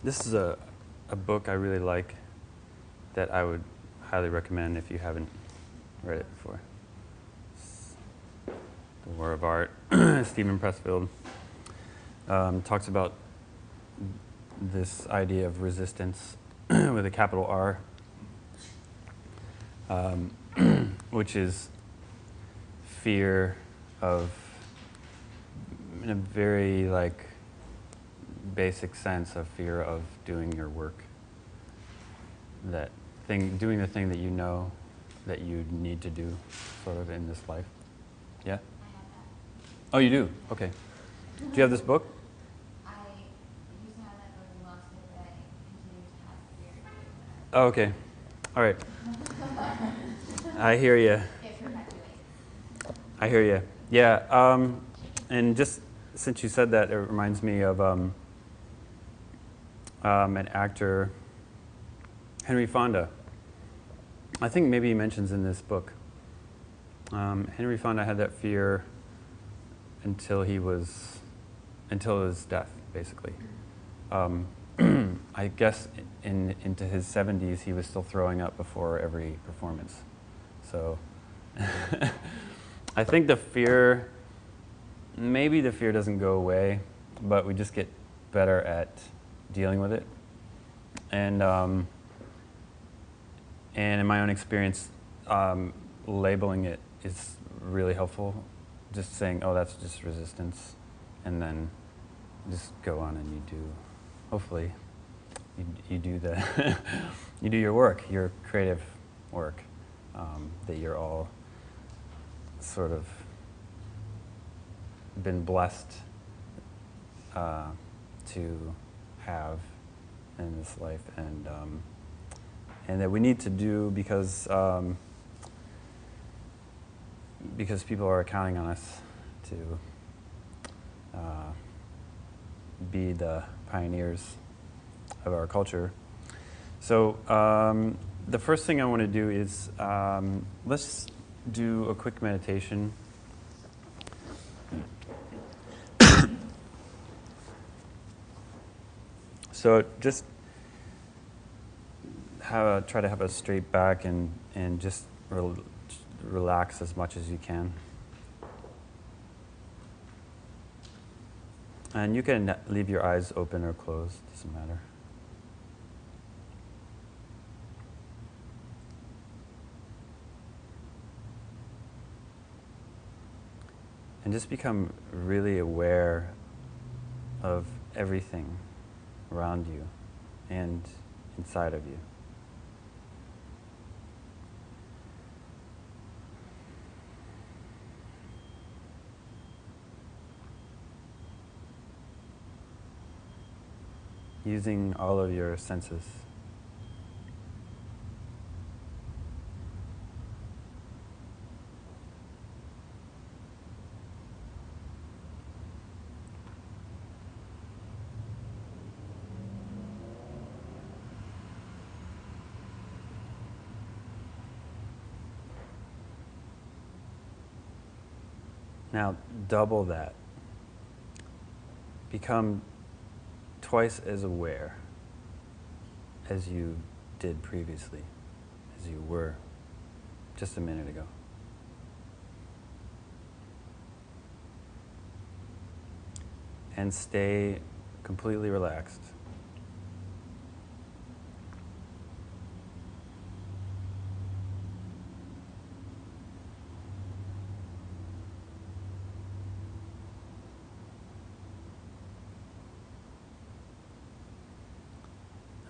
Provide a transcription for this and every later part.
This is a book I really like that I would highly recommend if you haven't read it before. It's The War of Art, Stephen Pressfield. Talks about this idea of resistance with a capital R, which is fear of, in a very basic sense, of fear of doing your work. Doing the thing that you know that you need to do, sort of, in this life. Yeah? I have that. Oh, you do? Okay. Do you have this book? I used to have that book and lost it, but I continue to have fear. Oh, okay. All right. I hear you. It perpetuates. I hear you. Yeah. And just since you said that, it reminds me of an actor, Henry Fonda. I think maybe he mentions in this book. Henry Fonda had that fear until his death, basically. I guess into his 70s, he was still throwing up before every performance. So I think maybe the fear doesn't go away, but we just get better at dealing with it. And in my own experience, labeling it is really helpful. Just saying, oh, that's just resistance, and then just go on and you do. Hopefully, you do you do your work, your creative work, that you're all sort of been blessed to have in this life, and that we need to do because people are counting on us to be the pioneers of our culture. So the first thing I want to do is let's do a quick meditation. So just try to have a straight back and just relax as much as you can. And you can leave your eyes open or closed, doesn't matter. And just become really aware of everything around you and inside of you. Using all of your senses. Now, double that. Become twice as aware as you did previously, as you were just a minute ago. And stay completely relaxed.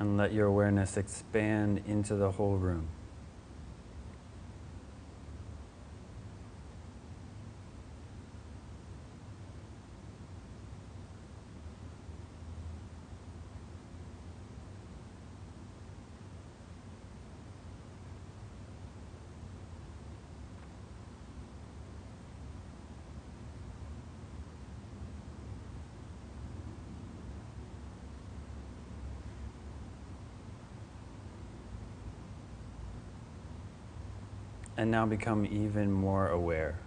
And let your awareness expand into the whole room. And now become even more aware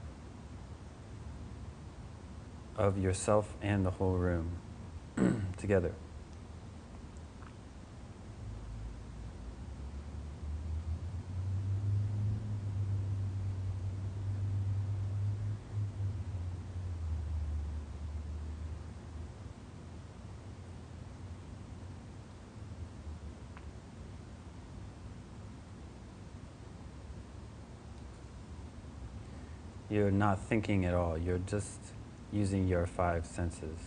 of yourself and the whole room together. You're not thinking at all. You're just using your 5 senses.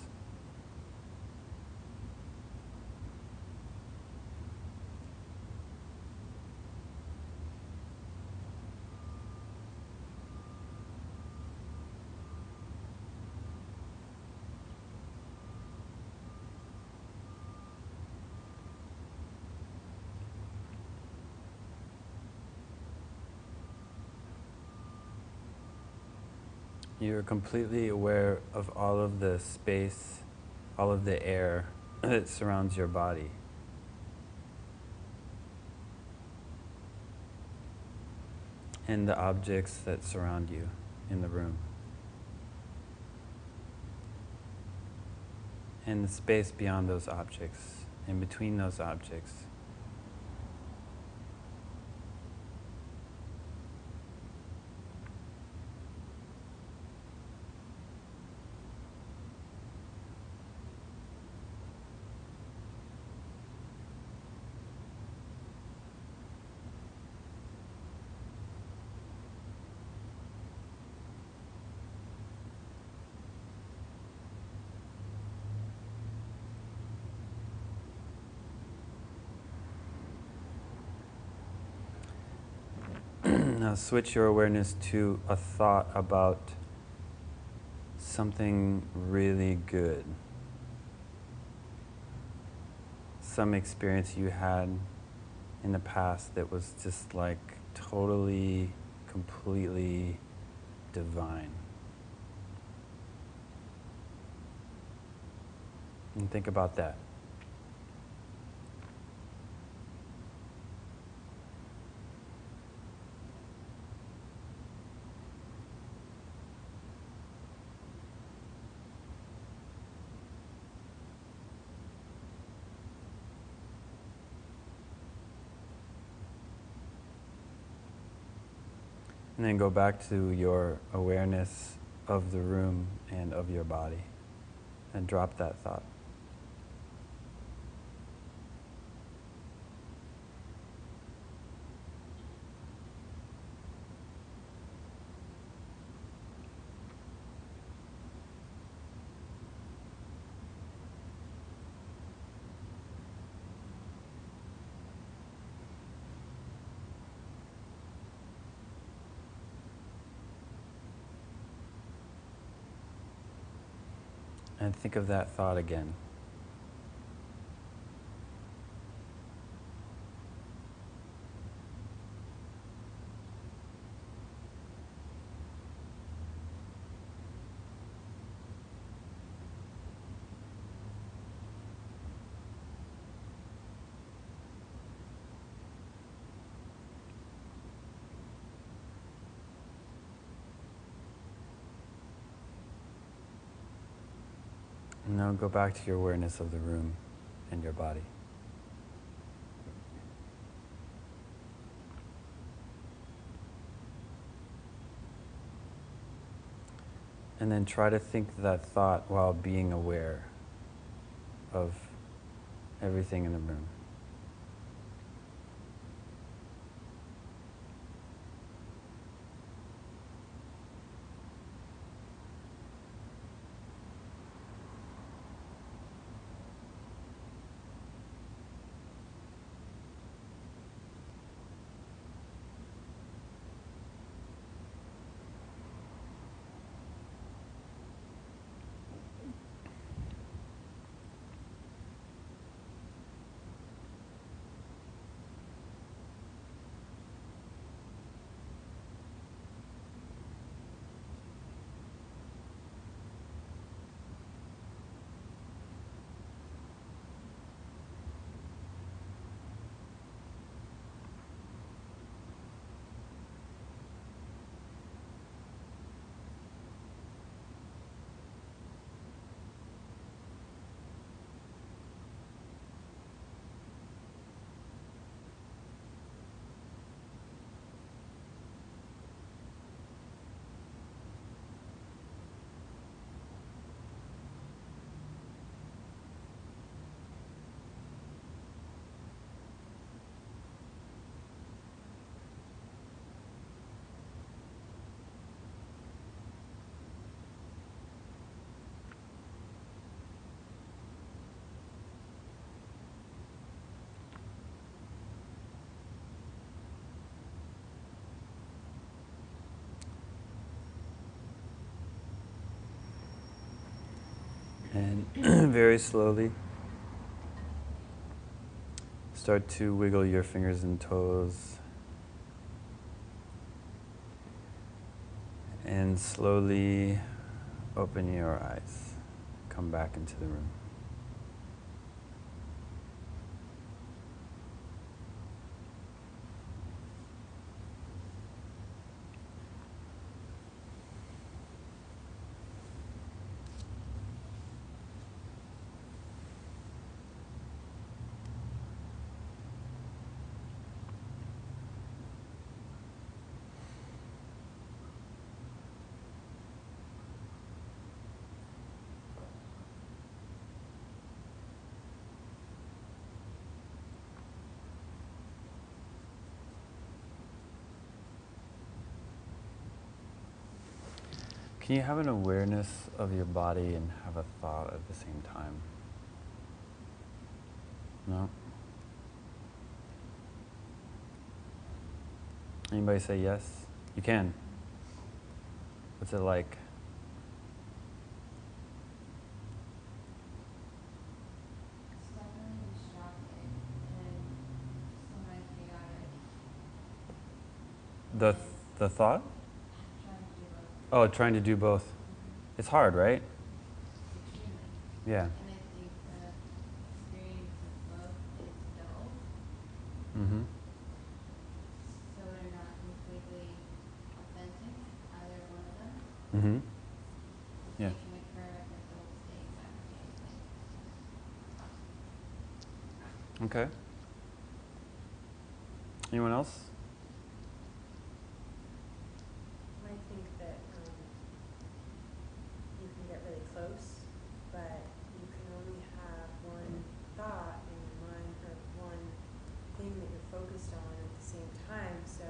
You're completely aware of all of the space, all of the air that surrounds your body. And the objects that surround you in the room. And the space beyond those objects, in between those objects. Now switch your awareness to a thought about something really good. Some experience you had in the past that was just like totally, completely divine. And think about that. And then go back to your awareness of the room and of your body. And drop that thought. And think of that thought again. And now go back to your awareness of the room and your body. And then try to think that thought while being aware of everything in the room. And very slowly start to wiggle your fingers and toes. And slowly open your eyes. Come back into the room. Can you have an awareness of your body and have a thought at the same time? No? Anybody say yes? You can. What's it like? It's definitely distracted and somewhat chaotic. The thought? Trying to do both. Oh, trying to do both. It's hard, right? Extremely. Yeah. And I think the experience of both is dull, Mm-hmm. so they're not completely authentic, either one of them. Mm-hmm. Yeah. They can occur at the whole state simultaneously. Okay. Anyone else? I think that you can get really close, but you can only have one thought in your mind or one thing that you're focused on at the same time. So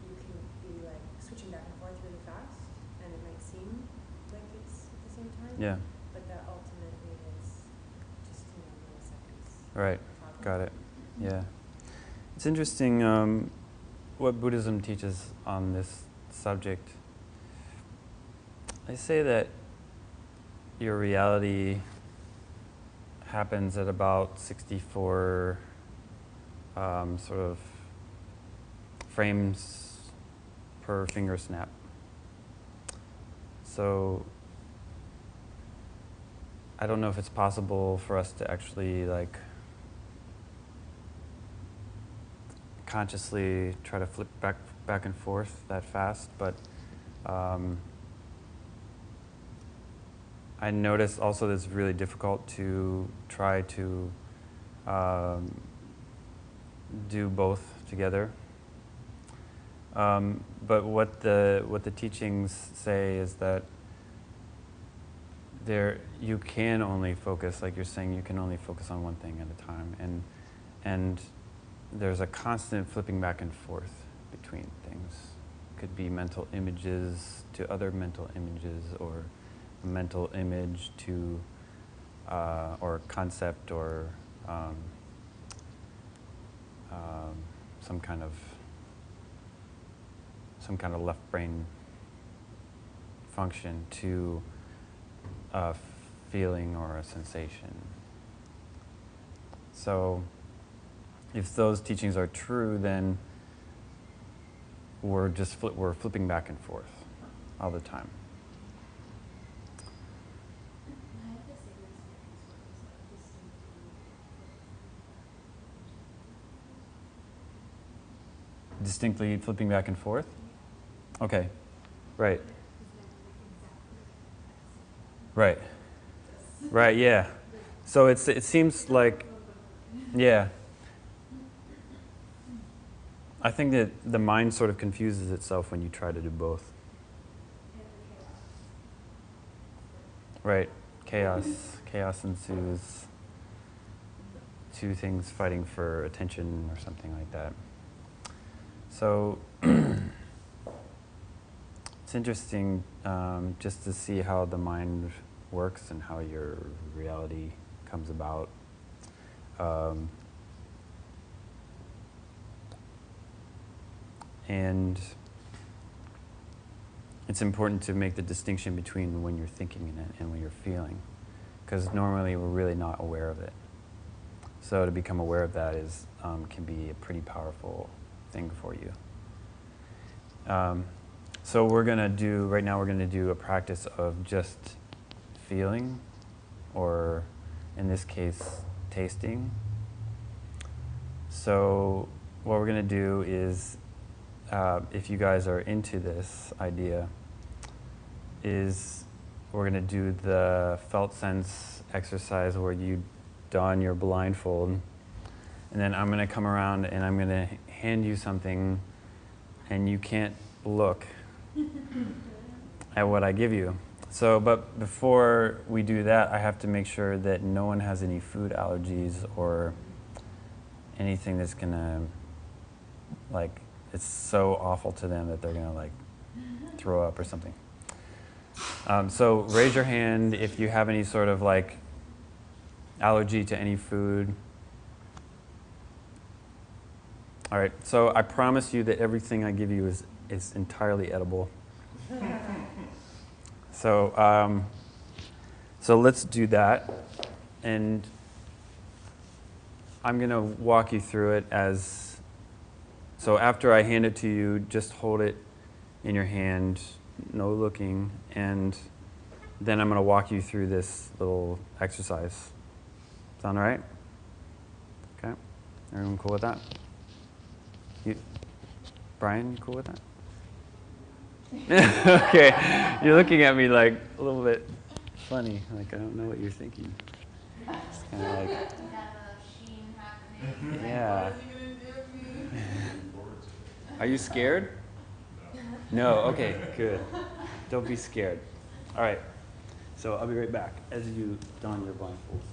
you can be like switching back and forth really fast, and it might seem like it's at the same time. Yeah. But that ultimately is just milliseconds. Right. Problem. Got it. Yeah. It's interesting what Buddhism teaches on this subject. They say that your reality happens at about 64 sort of frames per finger snap. So I don't know if it's possible for us to actually like consciously try to flip back and forth that fast, but I noticed also that it's really difficult to try to do both together. But what the teachings say is that you can only focus, like you're saying, you can only focus on one thing at a time, and there's a constant flipping back and forth between things. Could be mental images to other mental images, or a mental image to or concept, or some kind of left brain function to a feeling or a sensation. So if those teachings are true, then we're flipping back and forth all the time. I have the same experience where it was like Distinctly flipping back and forth? Okay. Right. Right. Right, yeah. So it seems like, yeah. I think that the mind sort of confuses itself when you try to do both. Right. Chaos ensues. Two things fighting for attention or something like that. So it's interesting just to see how the mind works and how your reality comes about. And it's important to make the distinction between when you're thinking in it and when you're feeling. because normally we're really not aware of it. So to become aware of that can be a pretty powerful thing for you. So right now we're gonna do a practice of just feeling, or in this case, tasting. So what we're gonna do is, if you guys are into this idea, is we're gonna do the felt sense exercise where you don your blindfold, and then I'm gonna come around and I'm gonna hand you something, and you can't look at what I give you. So, but before we do that, I have to make sure that no one has any food allergies or anything that's gonna, like, it's so awful to them that they're gonna, like, throw up or something. So raise your hand if you have any sort of, like, allergy to any food. All right, so I promise you that everything I give you is entirely edible. So, so let's do that, and I'm gonna walk you through it as, so after I hand it to you, just hold it in your hand, no looking, and then I'm gonna walk you through this little exercise. Sound all right? Okay, everyone cool with that? Brian, you cool with that? Okay, you're looking at me like a little bit funny, like I don't know what you're thinking. It's kind of like, Got a sheen happening. yeah. What is he gonna do with me? Are you scared? No. Okay, good. Don't be scared. All right. So I'll be right back as you don your blindfolds.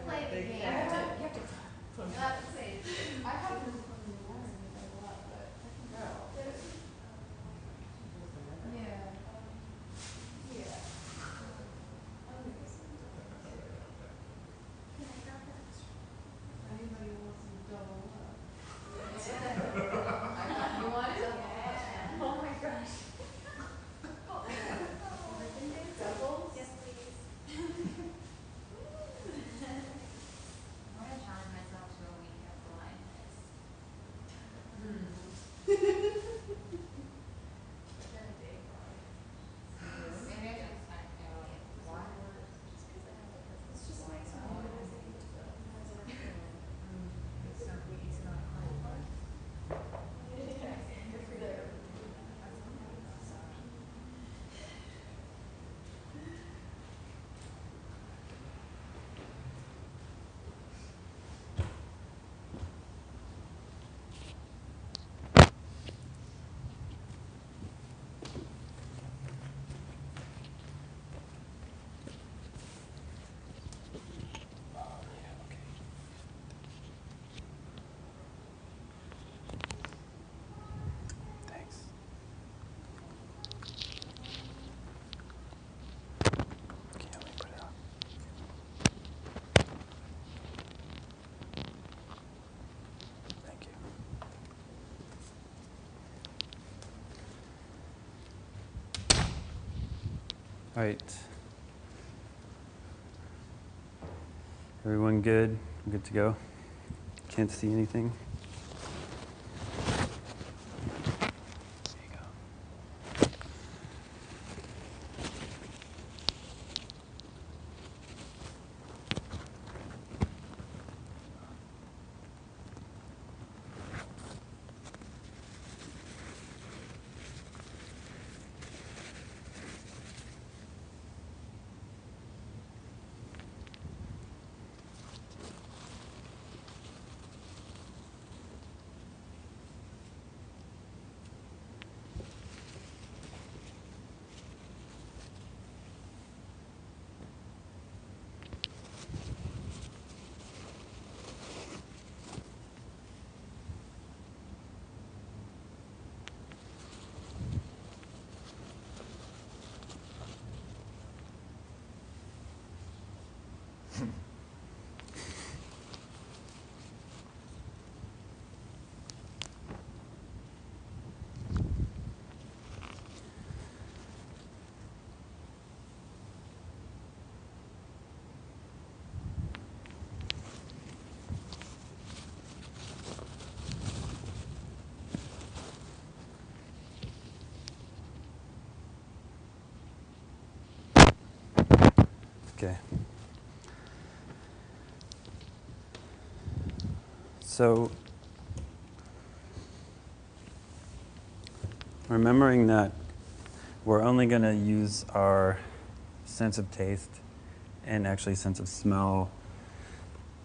Play the game. I have this a lot, but yeah. Anybody wants to double up? You want it? Oh my gosh. Doubles? Yes, please. I'm gonna challenge myself to a week of blindness. Maybe I should start doing it. Why? It's just like Thanks. Can you help me put it on? Thank you. All right. Everyone good? Good to go? Can't see anything? There you go. So, remembering that we're only going to use our sense of taste and actually sense of smell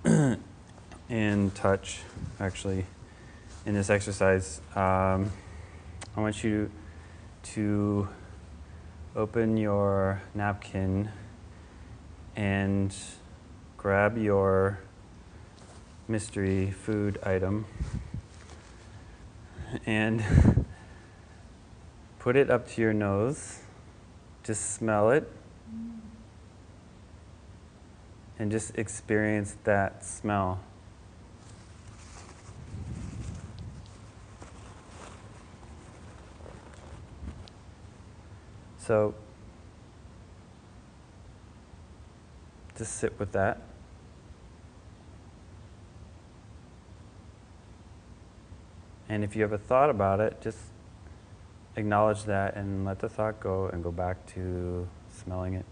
and touch, actually, in this exercise, I want you to open your napkin and grab your mystery food item and put it up to your nose. Just smell it and just experience that smell. So just sit with that. And if you have a thought about it, just acknowledge that and let the thought go and go back to smelling it.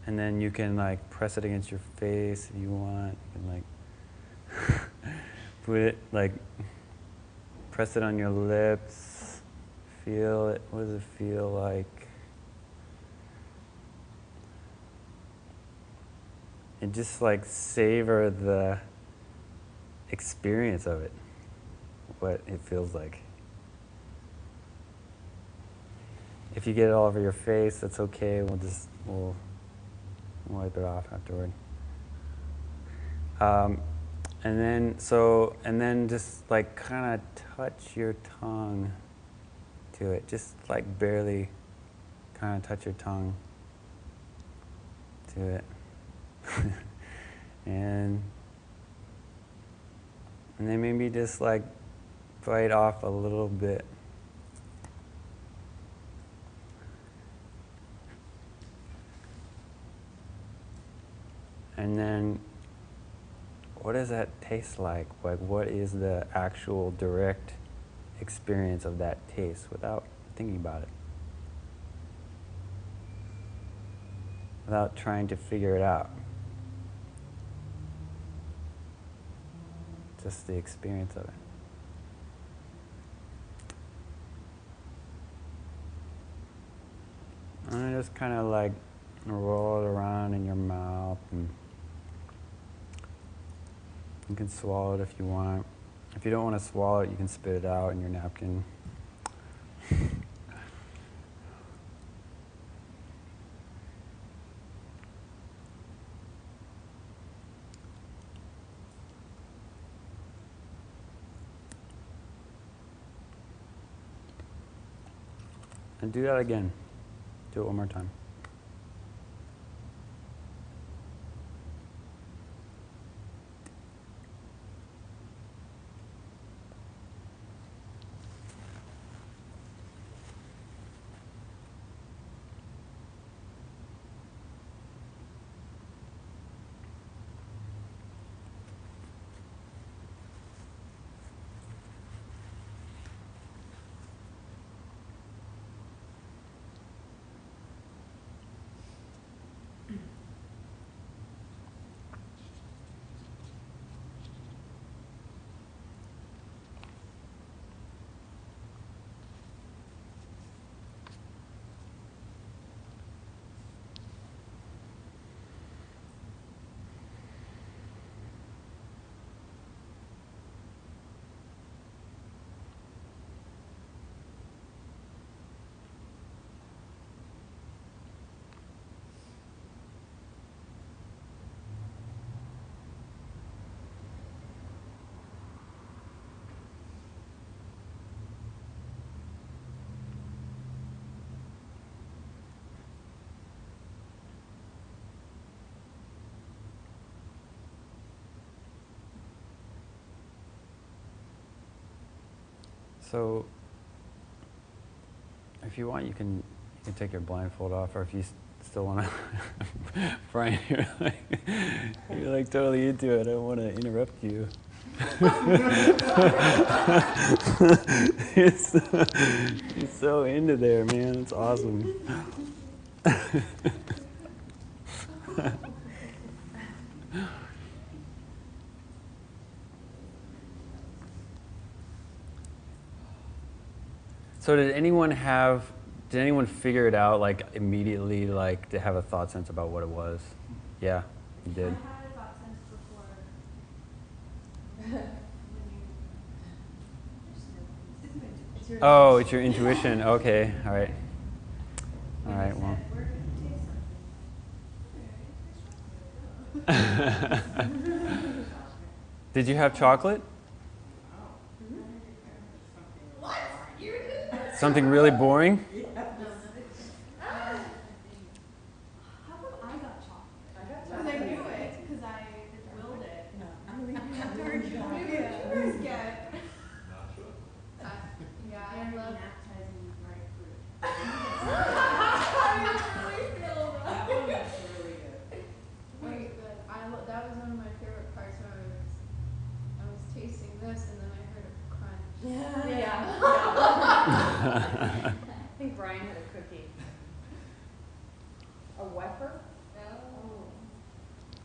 And then you can like press it against your face if you want. You can like put it, like press it on your lips. Feel it. What does it feel like? And just like savor the experience of it, what it feels like. If you get it all over your face, that's okay. We'll wipe it off afterward. And then just like kind of touch your tongue to it. Just like barely kind of touch your tongue to it. and then maybe just like bite off a little bit. And then what does that taste like? Like what is the actual direct experience of that taste without thinking about it? Without trying to figure it out. Just the experience of it. And just kind of like roll it around in your mouth, and you can swallow it if you want. If you don't want to swallow it, you can spit it out in your napkin. And do that again. Do it one more time. So, if you want, you can take your blindfold off, or if you still want to, Brian, you're like totally into it. I don't want to interrupt you. You're so into there, man. It's awesome. So did anyone figure it out like immediately, like to have a thought sense about what it was? Yeah, you did. I had a thought sense before. Oh, it's your intuition. Okay, all right. All right, well. Did you have chocolate? What? Something really boring? How come I got chocolate? Because I knew it, because I willed it. Maybe yours get. Yeah, I love appetizing bright fruit. I really feel that. That one was really good. Wait, good. That was one of my favorite parts when I was tasting this and then I heard a crunch. Yeah. I think Brian had a cookie. A wafer?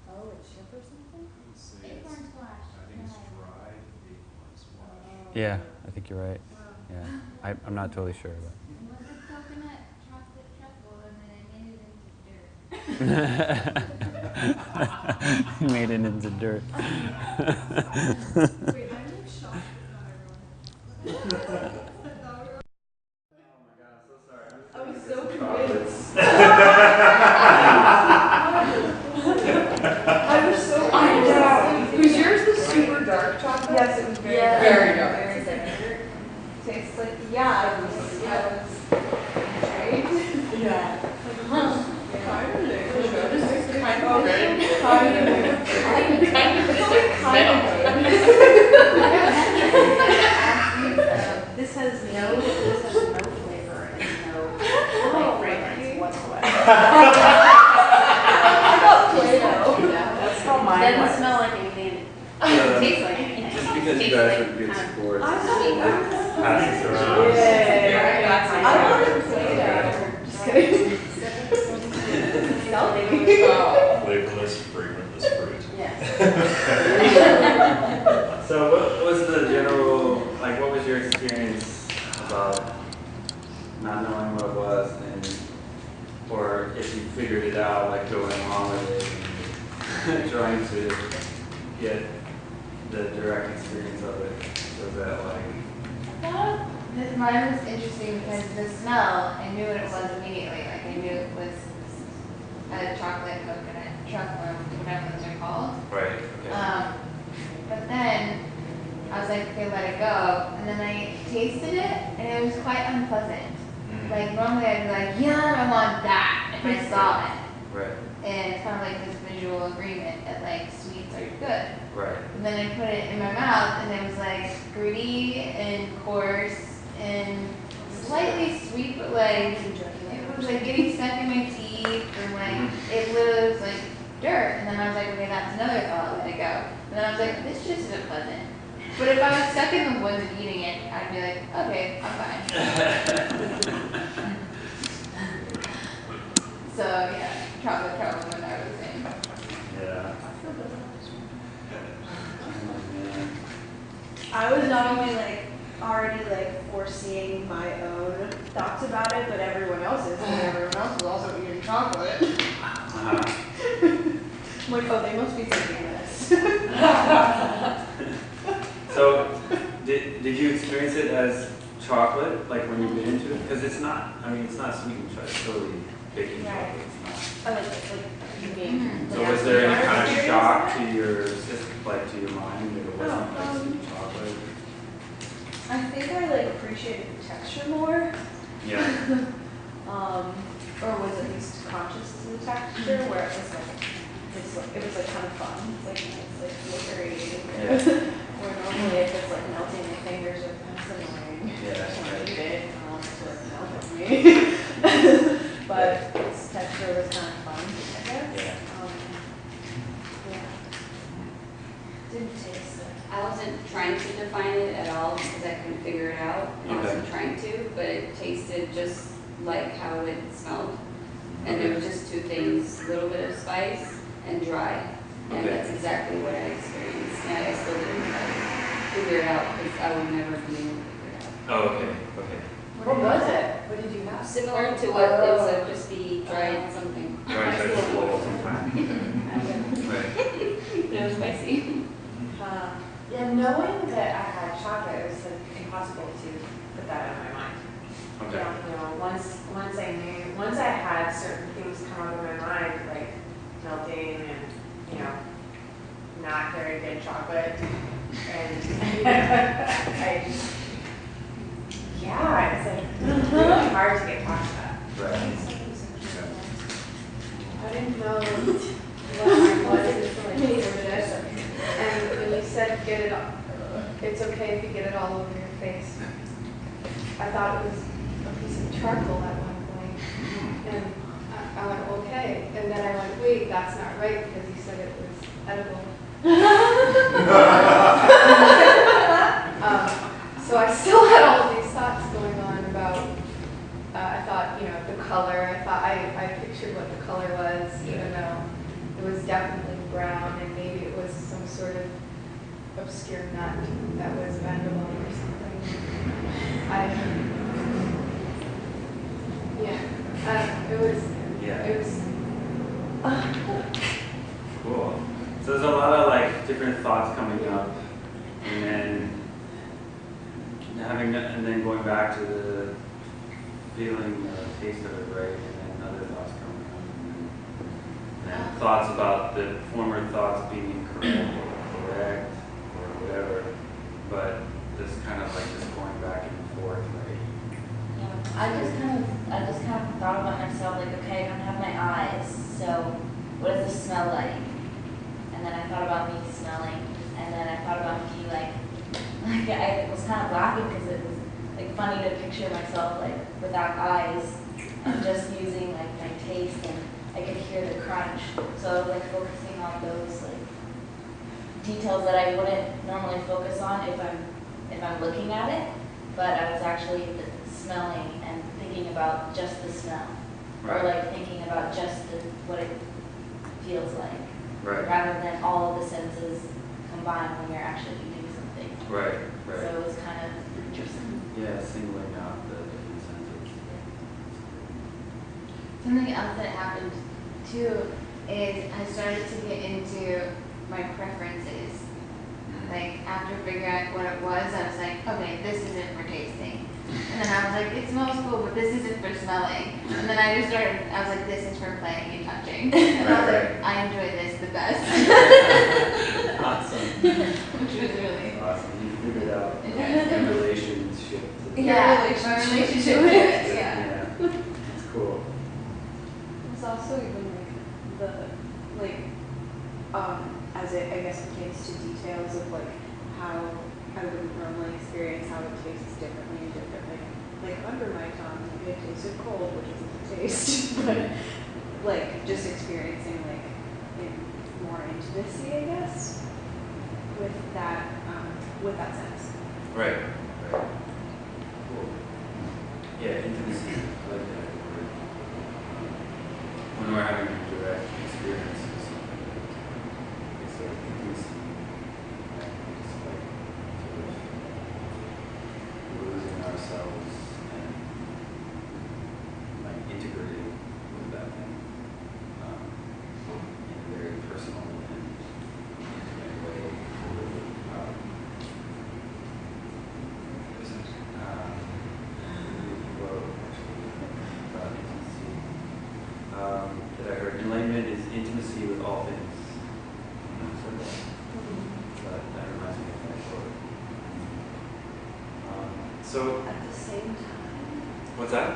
Oh, a chip or something? Acorn squash. I think it's dried acorn squash. Yeah, I think you're right. Wow. Yeah, I'm not totally sure, but. It was a coconut chocolate truffle and then I made it into dirt. You made it into dirt. Wait, I'm like shocked that not everyone. I was so convinced. I was so convinced. Was yours the super dark chocolate? Yes, it was very dark. Very dark. Tastes like, yeah, I was intrigued. Yeah. This has no flavor and no fragrance whatsoever. I got Play-Doh. That's how mine was. Doesn't smell like anything. It tastes like anything. Just because you guys are good sports, I'm pass this around. I wanted Play-Doh. Just kidding. Flavorless, fragrantless fruit. Yes. So what was the general, like what was your experience about not knowing what it was or if you figured it out, like going along with it and trying to get the direct experience of it? Was that like? Mine was interesting because the smell, I knew what it was immediately. Like I knew it was a chocolate coconut truffle, whatever those are called. Right. Okay. But then I was like, okay, let it go. And then I tasted it, and it was quite unpleasant. Like normally I'd be like, yeah, I want that if I saw it. Right. And it's kind of like this visual agreement that like sweets are good. Right. And then I put it in my mouth, and it was like gritty and coarse and slightly sweet, but like it was like getting stuck in my teeth, and like it literally was like dirt. And then I was like, okay, that's another thought, let it go. And then I was like, this just isn't pleasant. But if I was stuck in the woods and eating it, I'd be like, okay, I'm fine. So yeah, chocolate when I was saying. Yeah. I was not only like already like foreseeing my own thoughts about it, but everyone else's, and everyone else was also eating chocolate. I'm like, oh, they must be thinking this. So, did you experience it as chocolate, like when you bit into it? Because it's not. I mean, it's not sweetened chocolate. It's totally baking chocolate. It's not. I like eating. So was there any kind of shock to your system, like to your mind, that it wasn't like sweet chocolate? I think I like appreciated the texture more. Yeah. Or was at least conscious to the texture, where it was like, it was like kind of fun. It's like nice, like glittery. Yeah. Where normally if it's like melting your fingers or it's annoying. Yeah. I just want to eat it. It's like melting me. But its texture was kind of fun, I guess. Yeah. Yeah. Didn't taste it. I wasn't trying to define it at all because I couldn't figure it out. I wasn't trying to, but it tasted just like how it smelled. And there were just two things, a little bit of spice and dry. And that's exactly what I experienced. And I still didn't figure it out because I would never be able to figure it out. Oh, okay. Okay. What was it? What did you have? Similar to what it would just be dried something. Right, so it's full sometime. Right. It was spicy. Yeah, knowing that I had chocolate, it was like impossible to put that out of my mind. Okay. You know, once I had certain things come out of my mind, like melting and, you know, not very good chocolate, and it's like really hard to get past that. Right. I didn't know what it was until I tasted it. And when you said get it all, it's okay if you get it all over your face. I thought it was a piece of charcoal at one point. And I went, okay. And then I went, wait, that's not right because you said it was edible. So I still had all of these thoughts going on about, I thought, you know, the color. I pictured what the color was, even though it was definitely brown and maybe it was some sort of obscure nut that was bendable or something. It was. Cool. So there's a lot of like different thoughts coming up, and then going back to the feeling, taste of it, right? And then other thoughts coming up, and then thoughts about the former thoughts being incorrect or correct or whatever. But this kind of like just going back and forth, right? I just kind of thought about myself like, okay, I don't have my eyes, so what does this smell like? And then I thought about me smelling, and then I thought about me like I was kind of laughing because it was like funny to picture myself like without eyes and just using like my taste, and I could hear the crunch. So I was like focusing on those like details that I wouldn't normally focus on if I'm looking at it, but I was actually smelling and thinking about just the smell, or like thinking about just what it feels like, rather than all of the senses combined when you're actually eating something. Right. So it was kind of interesting. Yeah, singling out the different senses. Something else that happened too is I started to get into my preferences. Like after figuring out what it was, I was like, okay, this isn't for tasting. And then I was like, it smells cool, but this isn't for smelling. And then I was like, this is for playing and touching. And I was like, I enjoy this the best. Awesome. Which was really Awesome. You figured out Yeah. the relationship. Yeah, my relationship with it, yeah. It's cool. It's also even as it, I guess, pertains to details of like how I wouldn't normally experience how it tastes differently and differently. Like under my tongue, it tasted cold, which isn't a taste, but like just experiencing like more intimacy, I guess, with that sense. Right. Cool. Yeah, intimacy. I like that word. When we're having a direct experience with something, it's like intimacy. It's like sort of losing ourselves and like integrating with that thing in a very personal and intimate way. That I heard enlightenment is intimacy with all things. That reminds me of that quote. So At the same time. what's that?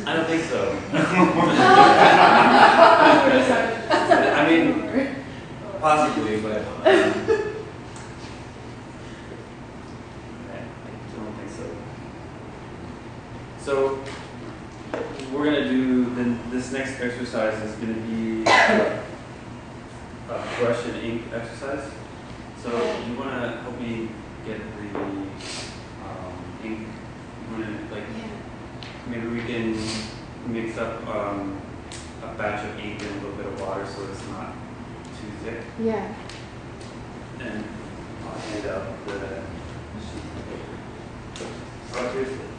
I don't think so. I mean, possibly, but I don't think so. So we're gonna do this next exercise is gonna be a brush and ink exercise. So you wanna help me get the ink? You wanna maybe we can mix up a batch of ink and a little bit of water so it's not too thick. Yeah. And I'll hand out the sheet. Oh, seriously?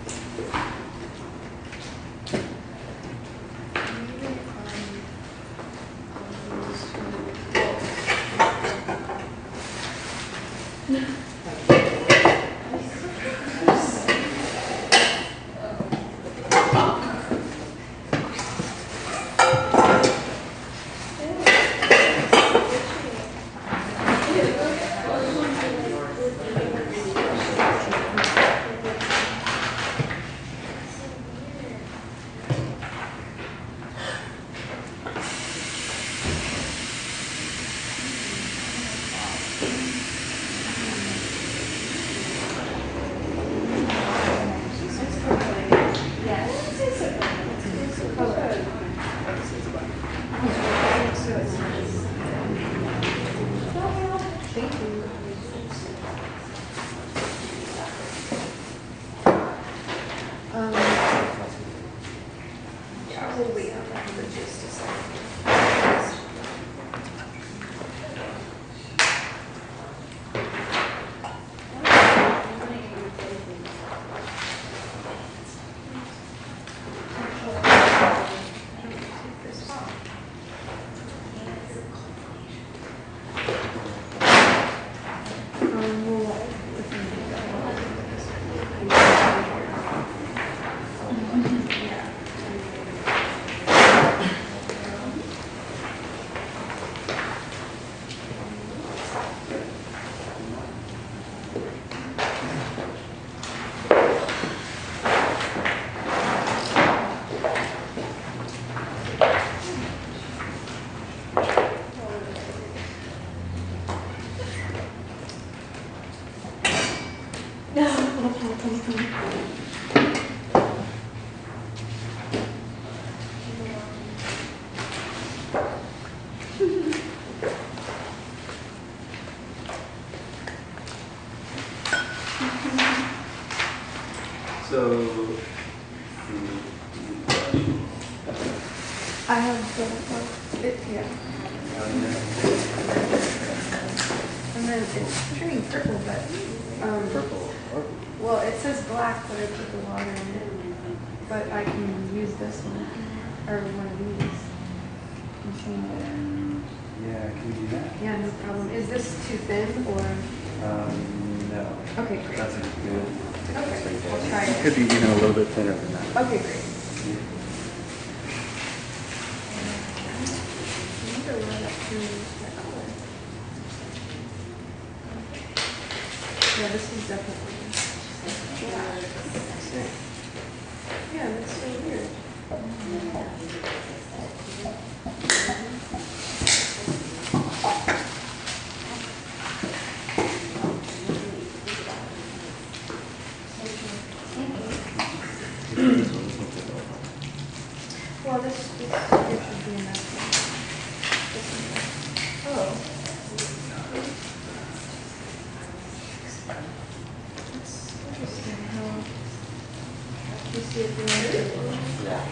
I have yeah. And then it's turning purple, but Purple. well, it says black, but I put the water in it. But I can use this one or one of these and change it. Yeah, can we do that? Yeah, no problem. Is this too thin or? No. Okay, great. That's a good. Okay, I'll try it. Could be, a little bit thinner than that. Okay, great. Yeah, this is definitely. Yeah, that's so weird. Well, this should be enough. Oh. That's interesting how you see it being Yeah.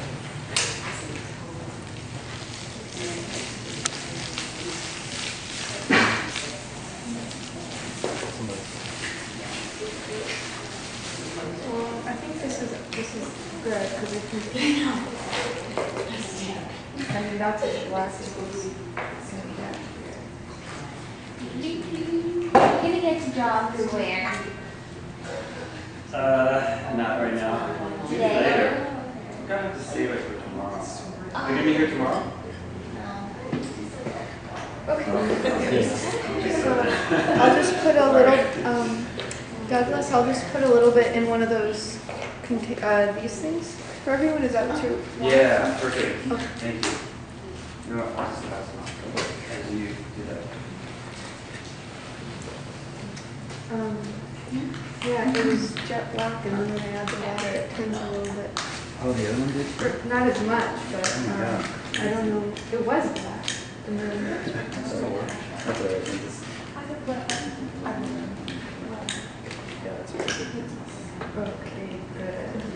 Well, I think this is good because it can clean out. I mean, that's as black as it's going to get. You're gonna get to draw where? Not right now. Maybe Today? later. I'm gonna have to save it for tomorrow. Are you gonna be here tomorrow? Okay. So I'll just put a little, Douglas, I'll just put a little bit in one of those, these things for everyone. Is that true? Yeah, perfect. Okay. Thank you. You know what, I'll just pass them off as you do that. Yeah, it was jet black, and then when I add the water, it turns a little bit. Oh, the other one did? Not as much, but Oh my God. I don't know. It was black, and then. That'll work. That's what I think. Yeah, that's very good. Okay, good.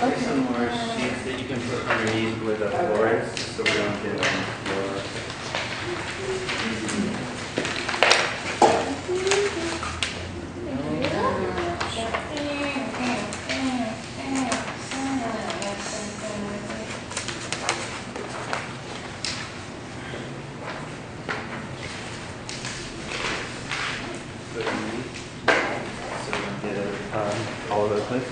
Some more sheets that you can put underneath with the floors, so we don't get on the floor. Put underneath, so we don't get it all over the place.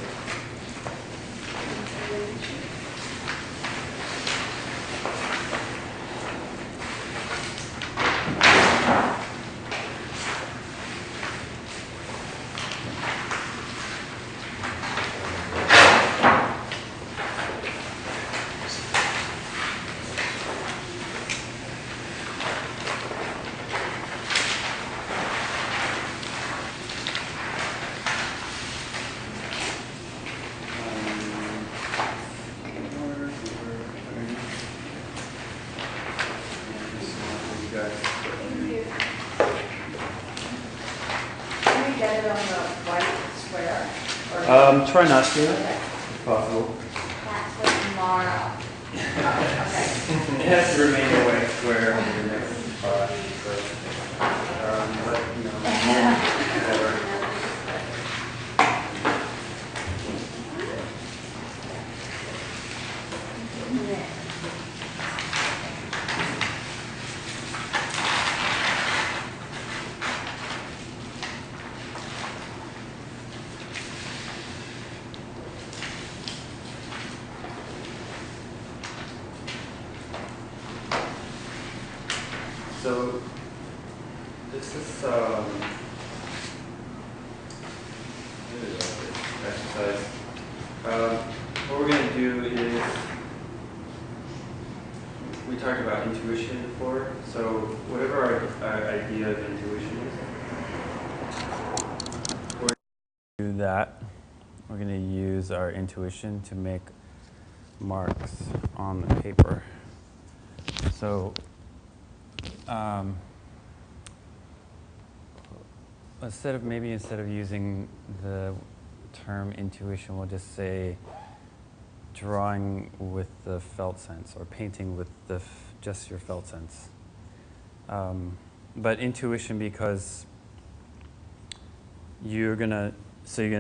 Try not to, if possible. That's for tomorrow. It has to remain a white square for the next spot, but you know, whatever. So this is exercise. What we're going to do is, we talked about intuition before, so whatever our idea of intuition is, we're going to do that. We're going to use our intuition to make marks on the paper. So instead of using the term intuition, we'll just say drawing with the felt sense, or painting with the just your felt sense. But intuition, because you're gonna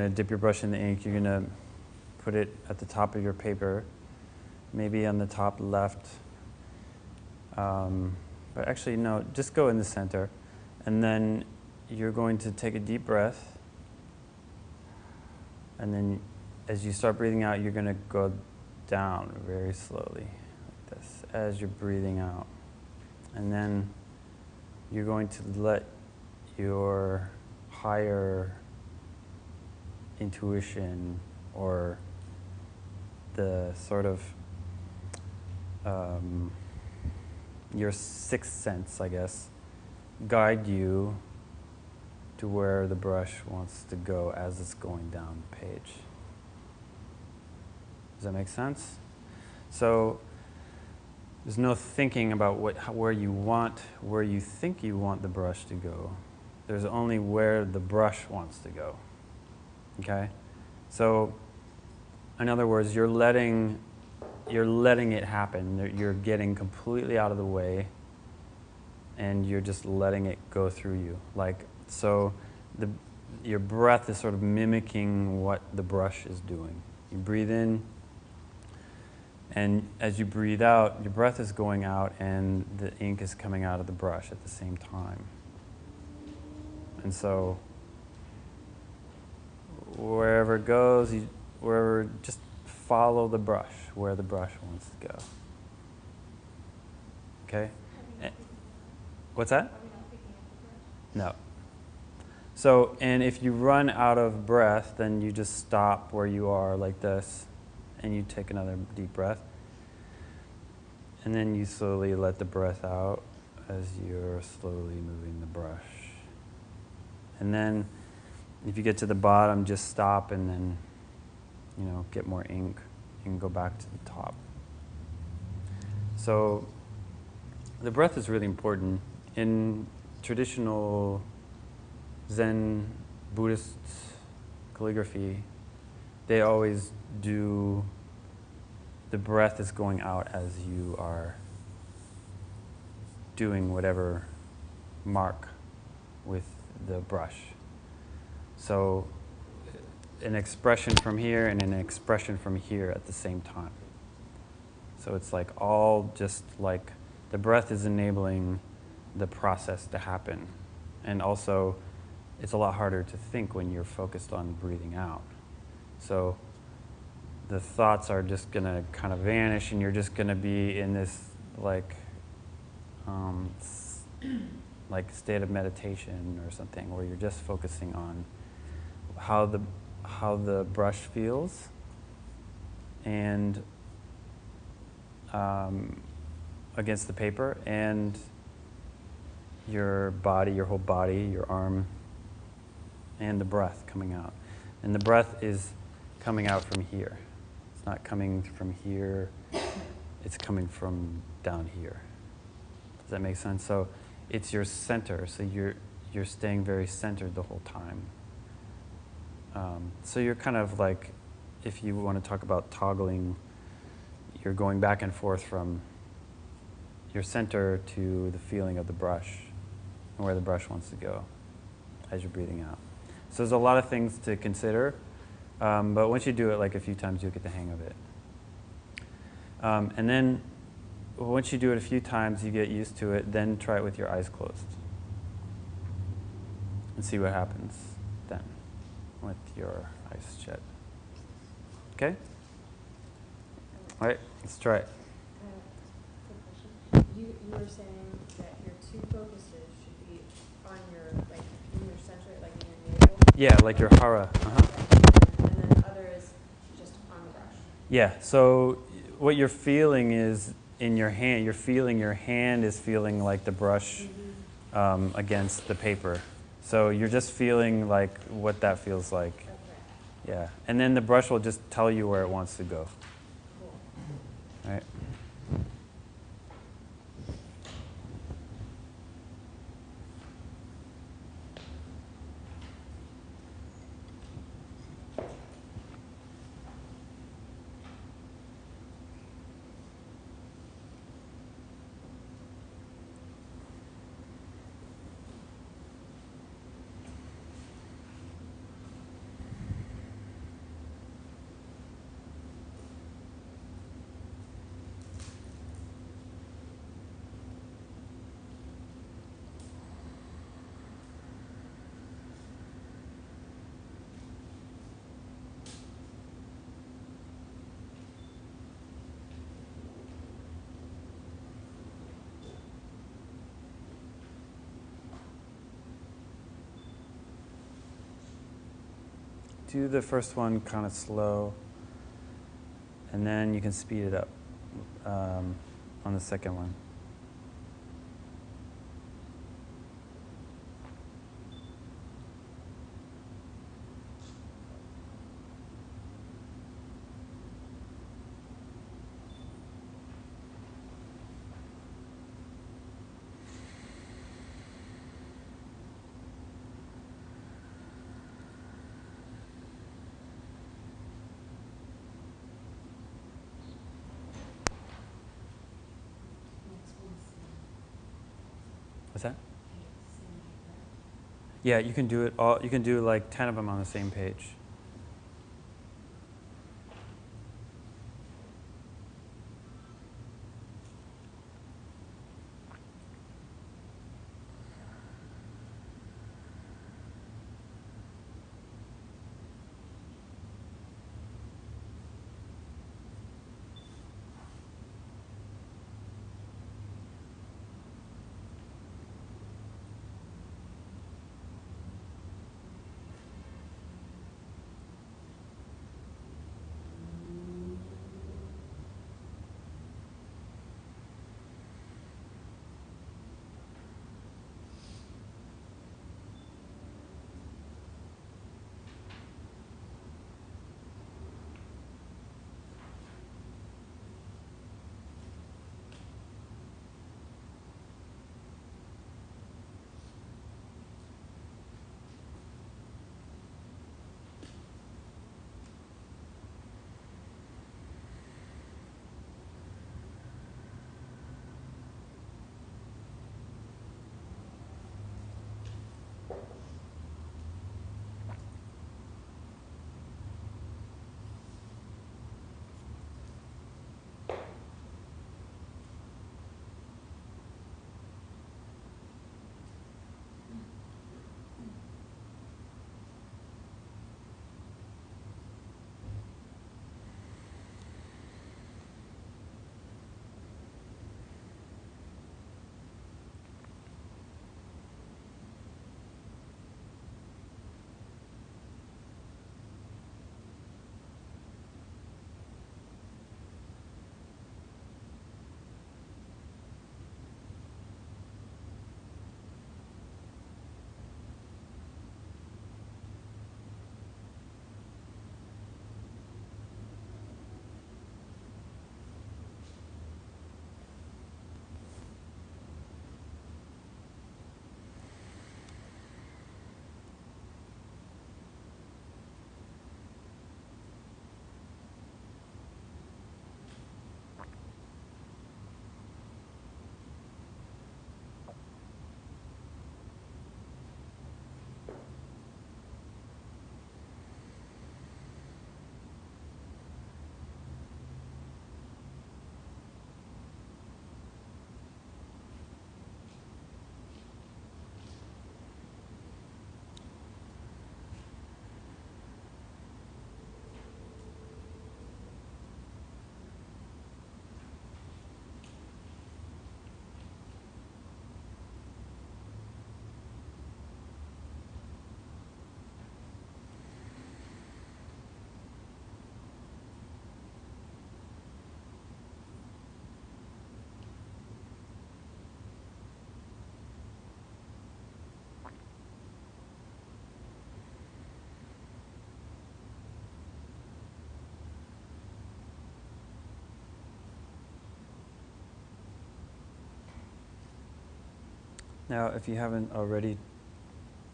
dip your brush in the ink. You're gonna put it at the top of your paper, maybe on the top left. But actually, no, just go in the center. And then you're going to take a deep breath. And then as you start breathing out, you're going to go down very slowly, like this, as you're breathing out. And then you're going to let your higher intuition, or the sort of your sixth sense, I guess, guide you to where the brush wants to go as it's going down the page. Does that make sense? So there's no thinking about where you think you want the brush to go. There's only where the brush wants to go. Okay? So, in other words, you're letting it happen. You're getting completely out of the way, and you're just letting it go through you. Like, so your breath is sort of mimicking what the brush is doing. You breathe in, and as you breathe out, your breath is going out, and the ink is coming out of the brush at the same time. And so, wherever it goes, just follow the brush, where the brush wants to go. Okay? What's that? No. So, and if you run out of breath, then you just stop where you are like this, and you take another deep breath. And then you slowly let the breath out as you're slowly moving the brush. And then if you get to the bottom, just stop and then, get more ink and go back to the top. So the breath is really important. In traditional Zen Buddhist calligraphy, they always do the breath is going out as you are doing whatever mark with the brush. So an expression from here and an expression from here at the same time. So it's like all just like the breath is enabling the process to happen. And also it's a lot harder to think when you're focused on breathing out. So the thoughts are just going to kind of vanish, and you're just going to be in this like state of meditation or something, where you're just focusing on how the brush feels, and against the paper, and your body, your whole body, your arm, and the breath coming out. And the breath is coming out from here. It's not coming from here, it's coming from down here. Does that make sense? So it's your center, so you're staying very centered the whole time. So you're kind of like, if you want to talk about toggling, you're going back and forth from your center to the feeling of the brush and where the brush wants to go as you're breathing out. So there's a lot of things to consider, but once you do it like a few times, you'll get the hang of it. And then once you do it a few times, you get used to it, then try it with your eyes closed and see what happens then with your eyes shut. Okay? All right, let's try it. Quick question. You were saying that your two focuses should be on your, like, in your center, like in your navel? Yeah, like your hara. And then other is just on the brush? Yeah, so what you're feeling is in your hand, you're feeling your hand is feeling like the brush against the paper. So you're just feeling like what that feels like. Okay. Yeah, and then the brush will just tell you where it wants to go. Cool. All right. Do the first one kind of slow, and then you can speed it up on the second one. What's that? Yeah, you can do it all. You can do like 10 of them on the same page. Now, if you haven't already,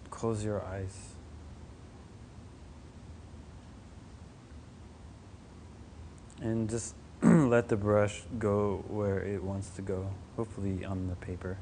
close your eyes. And just let the brush go where it wants to go, hopefully on the paper.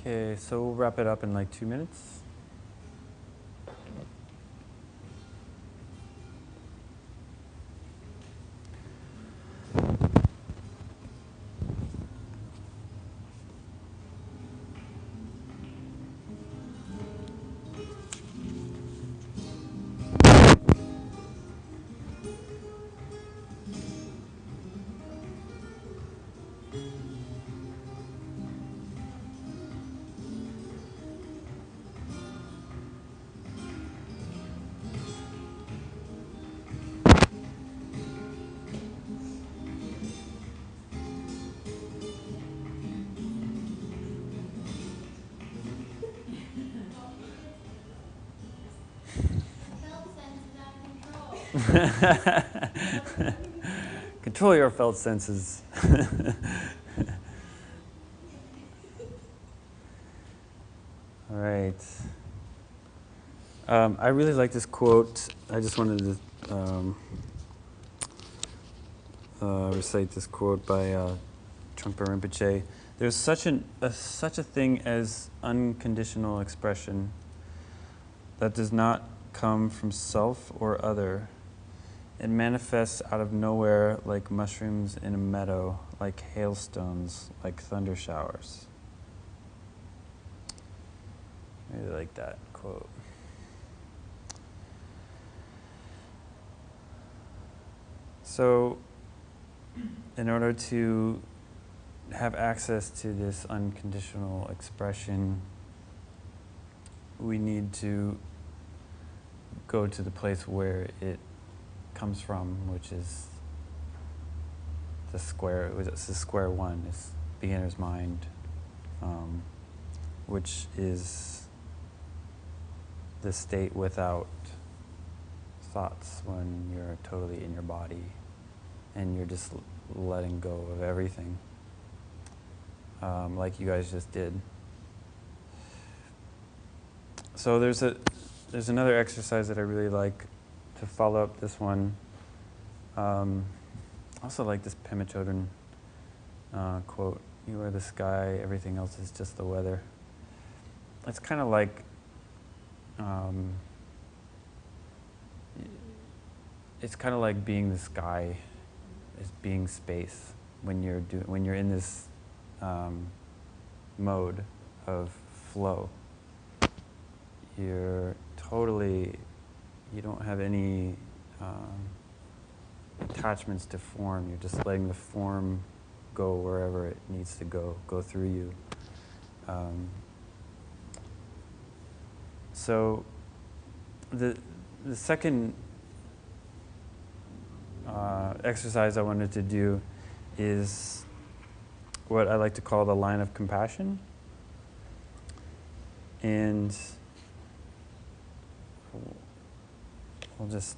Okay, so we'll wrap it up in like 2 minutes. Control your felt senses. All right. I really like this quote. I just wanted to recite this quote by Trungpa Rinpoche. There's such a thing as unconditional expression that does not come from self or other. It manifests out of nowhere like mushrooms in a meadow, like hailstones, like thunder showers. I really like that quote. So, in order to have access to this unconditional expression, we need to go to the place where it comes from, which is the square one, is beginner's mind, which is the state without thoughts, when you're totally in your body and you're just letting go of everything, like you guys just did. So there's another exercise that I really like to follow up this one. I also like this Pema Chodron quote, "You are the sky, everything else is just the weather." It's kind of like being the sky, is being space when you're in this mode of flow. You don't have any attachments to form. You're just letting the form go wherever it needs to go through you. So the second exercise I wanted to do is what I like to call the line of compassion. And I'll just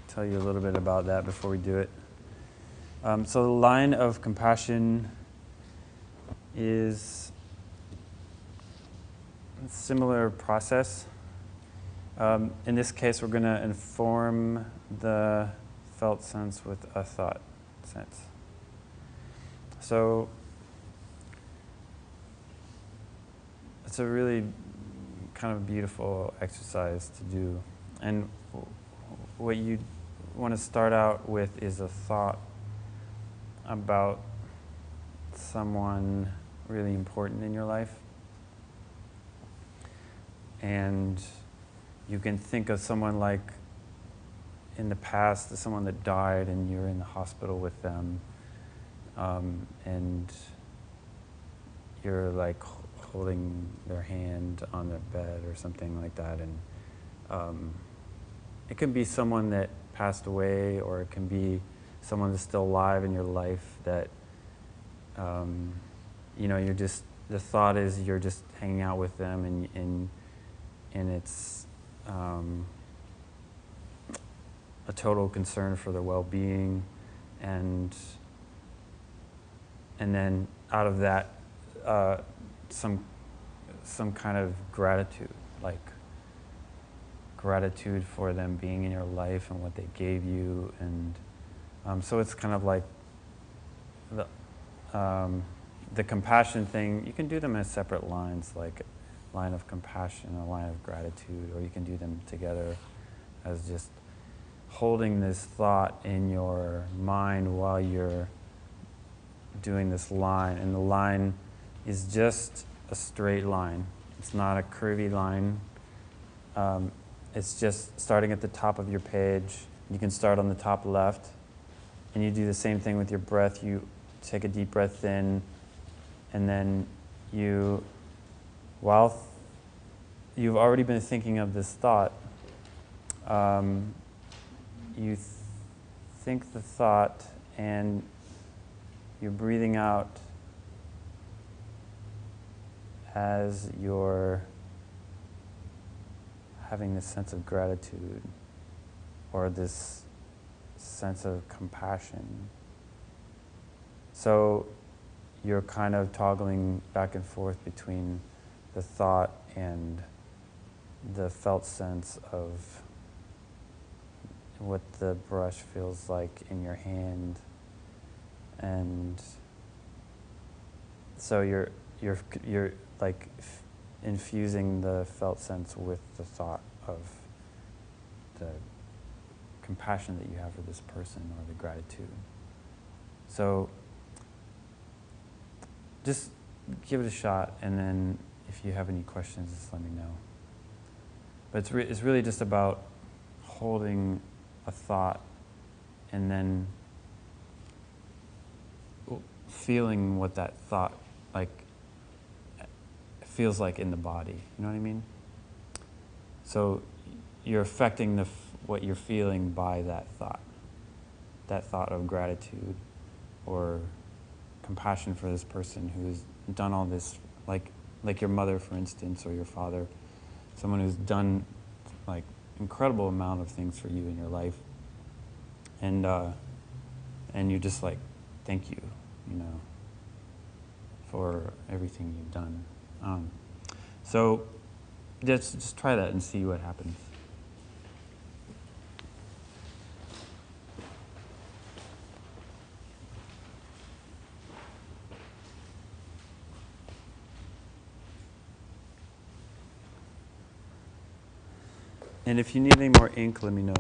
tell you a little bit about that before we do it. So the line of compassion is a similar process. In this case, we're going to inform the felt sense with a thought sense. So it's a really kind of beautiful exercise to do. And what you want to start out with is a thought about someone really important in your life. And you can think of someone like in the past, someone that died and you're in the hospital with them, and you're like holding their hand on their bed or something like that. And it can be someone that passed away, or it can be someone that's still alive in your life that, you're just, the thought is you're just hanging out with them, and it's a total concern for their well-being, and then out of that, some kind of gratitude, like gratitude for them being in your life and what they gave you. And so it's kind of like the compassion thing, you can do them as separate lines, like a line of compassion, a line of gratitude, or you can do them together as just holding this thought in your mind while you're doing this line. And the line is just a straight line. It's not a curvy line. It's just starting at the top of your page. You can start on the top left, and you do the same thing with your breath. You take a deep breath in, and then you, while you've already been thinking of this thought, you think the thought, and you're breathing out as you're having this sense of gratitude or this sense of compassion. So you're kind of toggling back and forth between the thought and the felt sense of what the brush feels like in your hand. And so you're like infusing the felt sense with the thought of the compassion that you have for this person or the gratitude. So just give it a shot, and then if you have any questions, just let me know. But it's really just about holding a thought and then feeling what that thought feels like in the body. You know what I mean? So you're affecting what you're feeling by that thought of gratitude or compassion for this person who's done all this, like your mother, for instance, or your father, someone who's done like incredible amount of things for you in your life, and you're just like, thank you, for everything you've done. So just try that and see what happens. And if you need any more ink, let me know.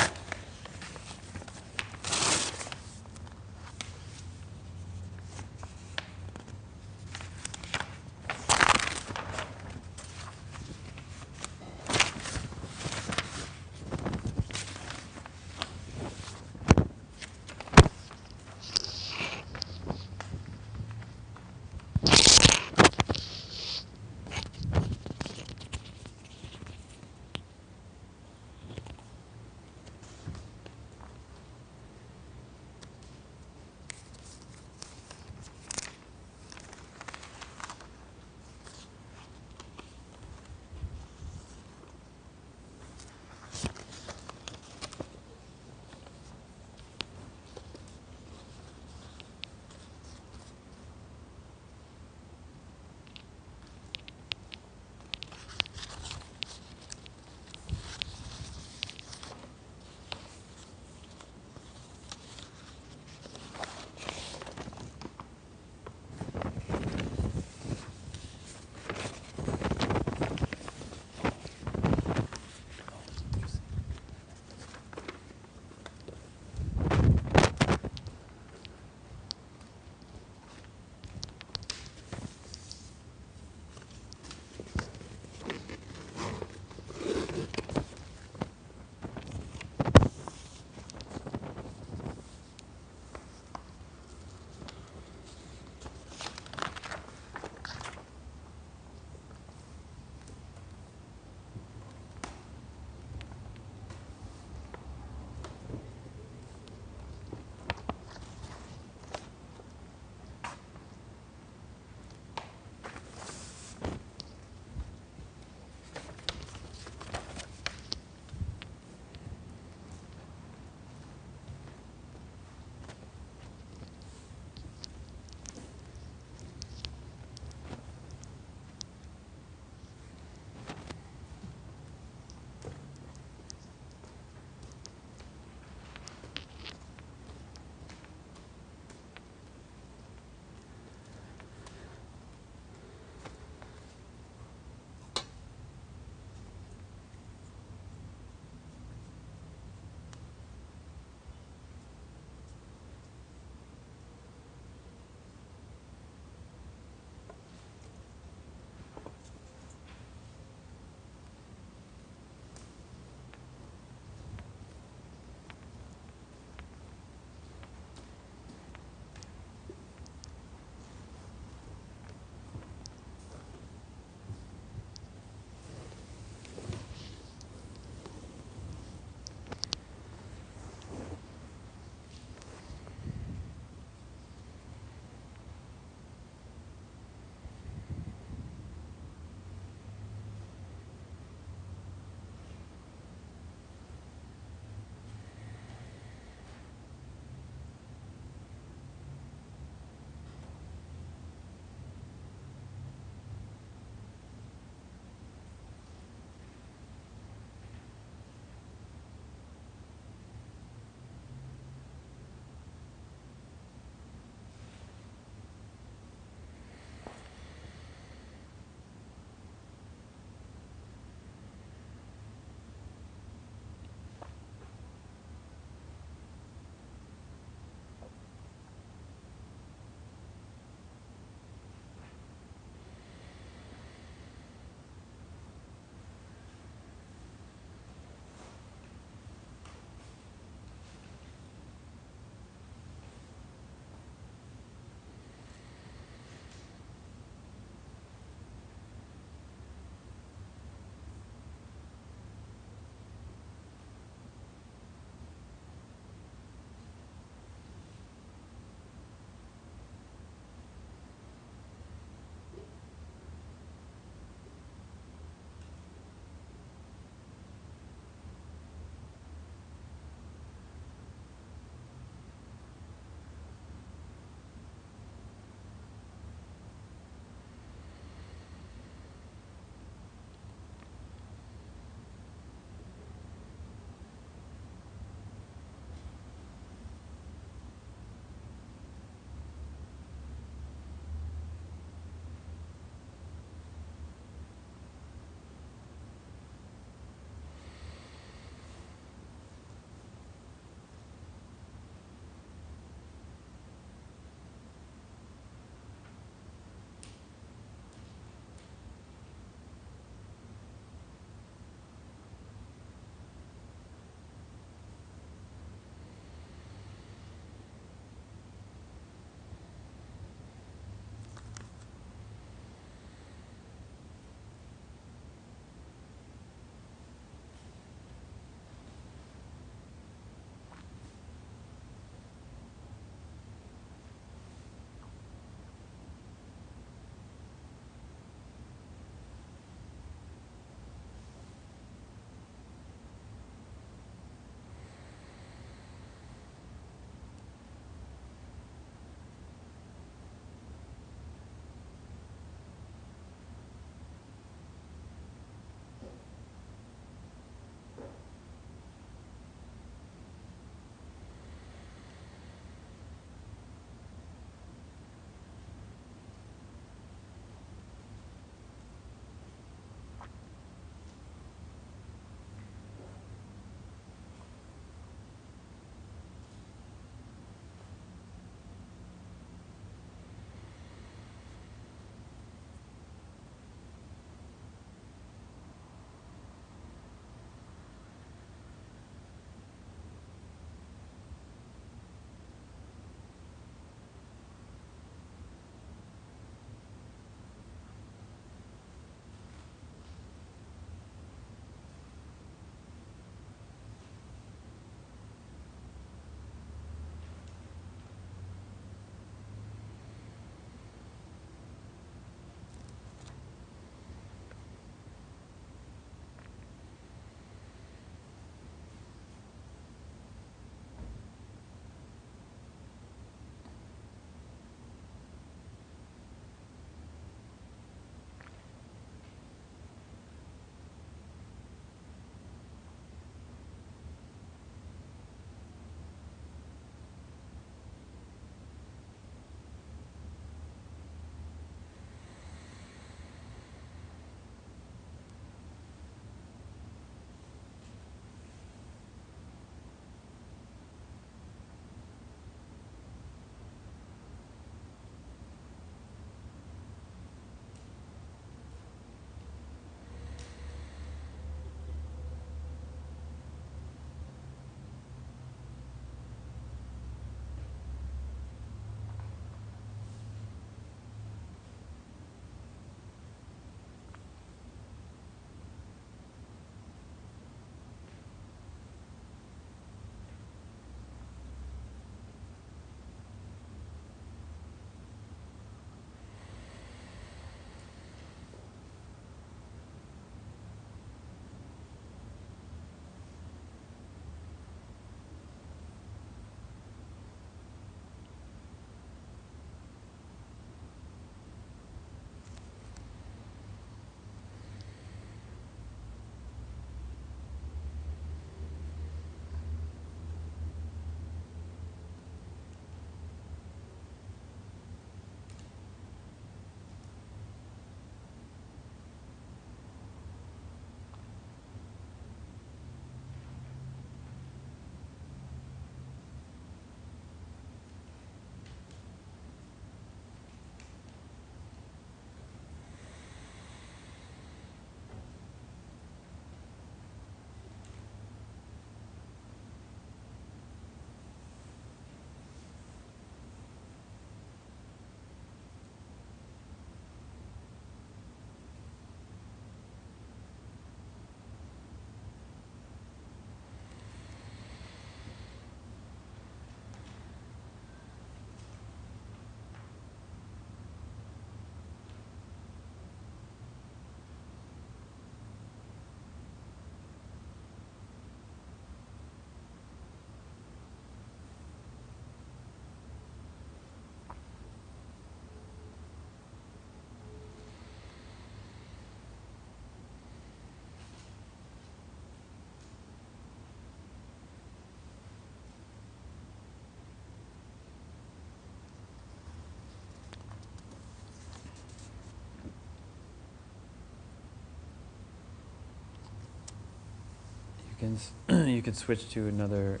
You could switch to another,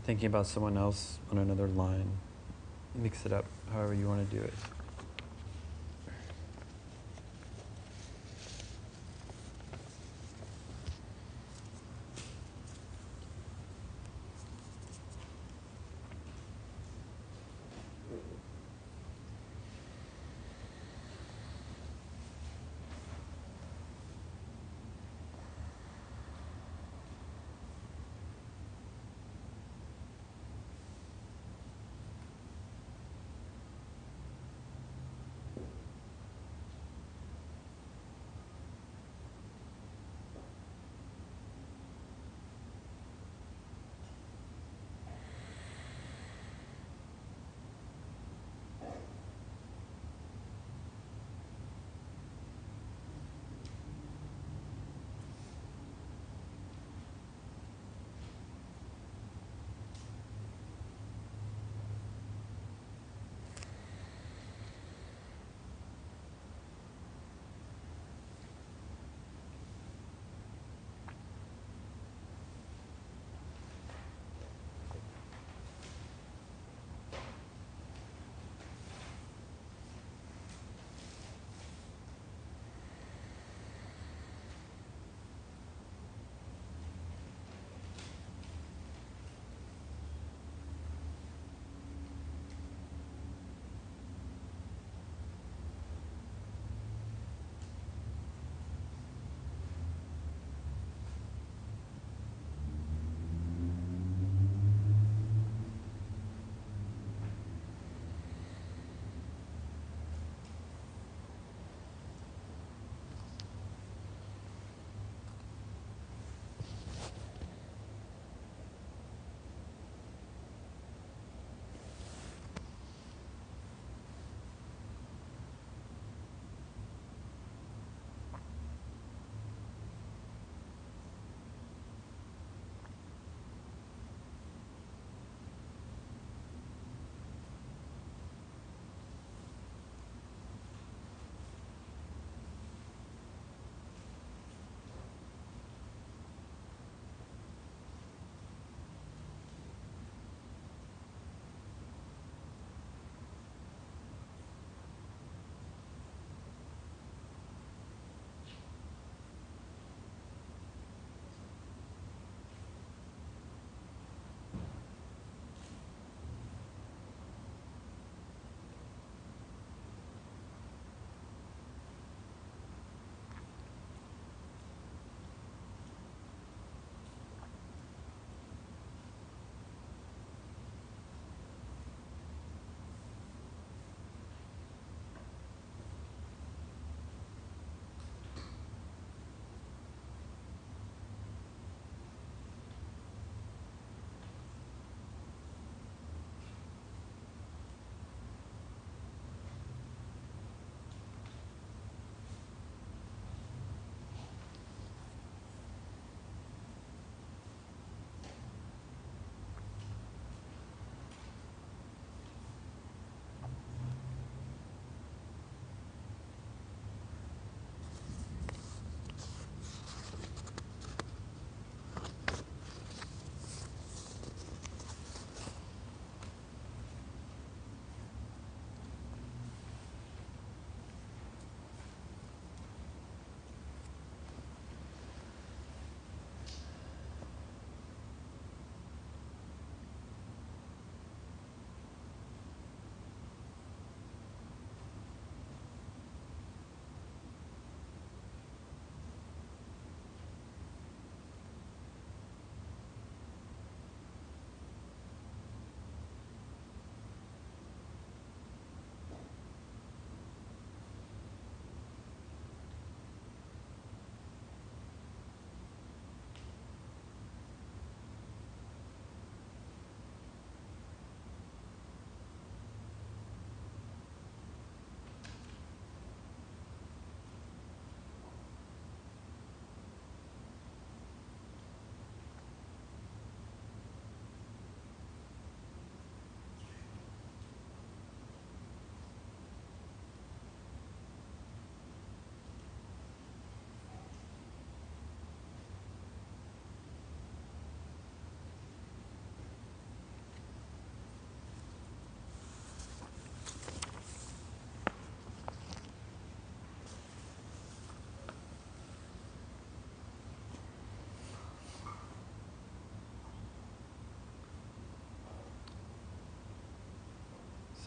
thinking about someone else on another line. Mix it up however you want to do it.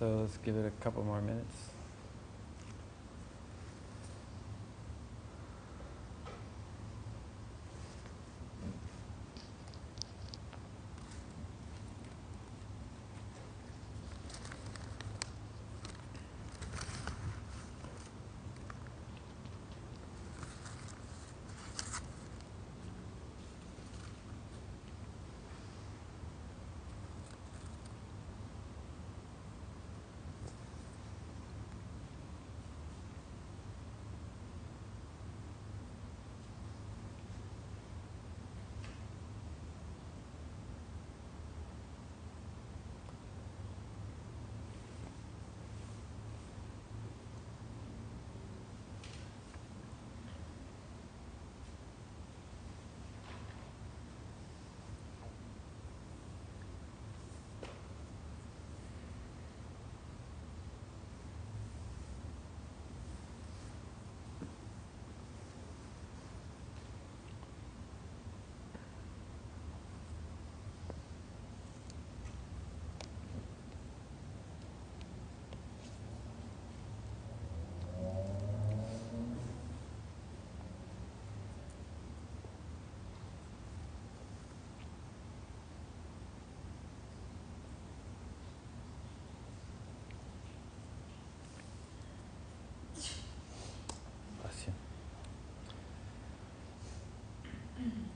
So let's give it a couple more minutes.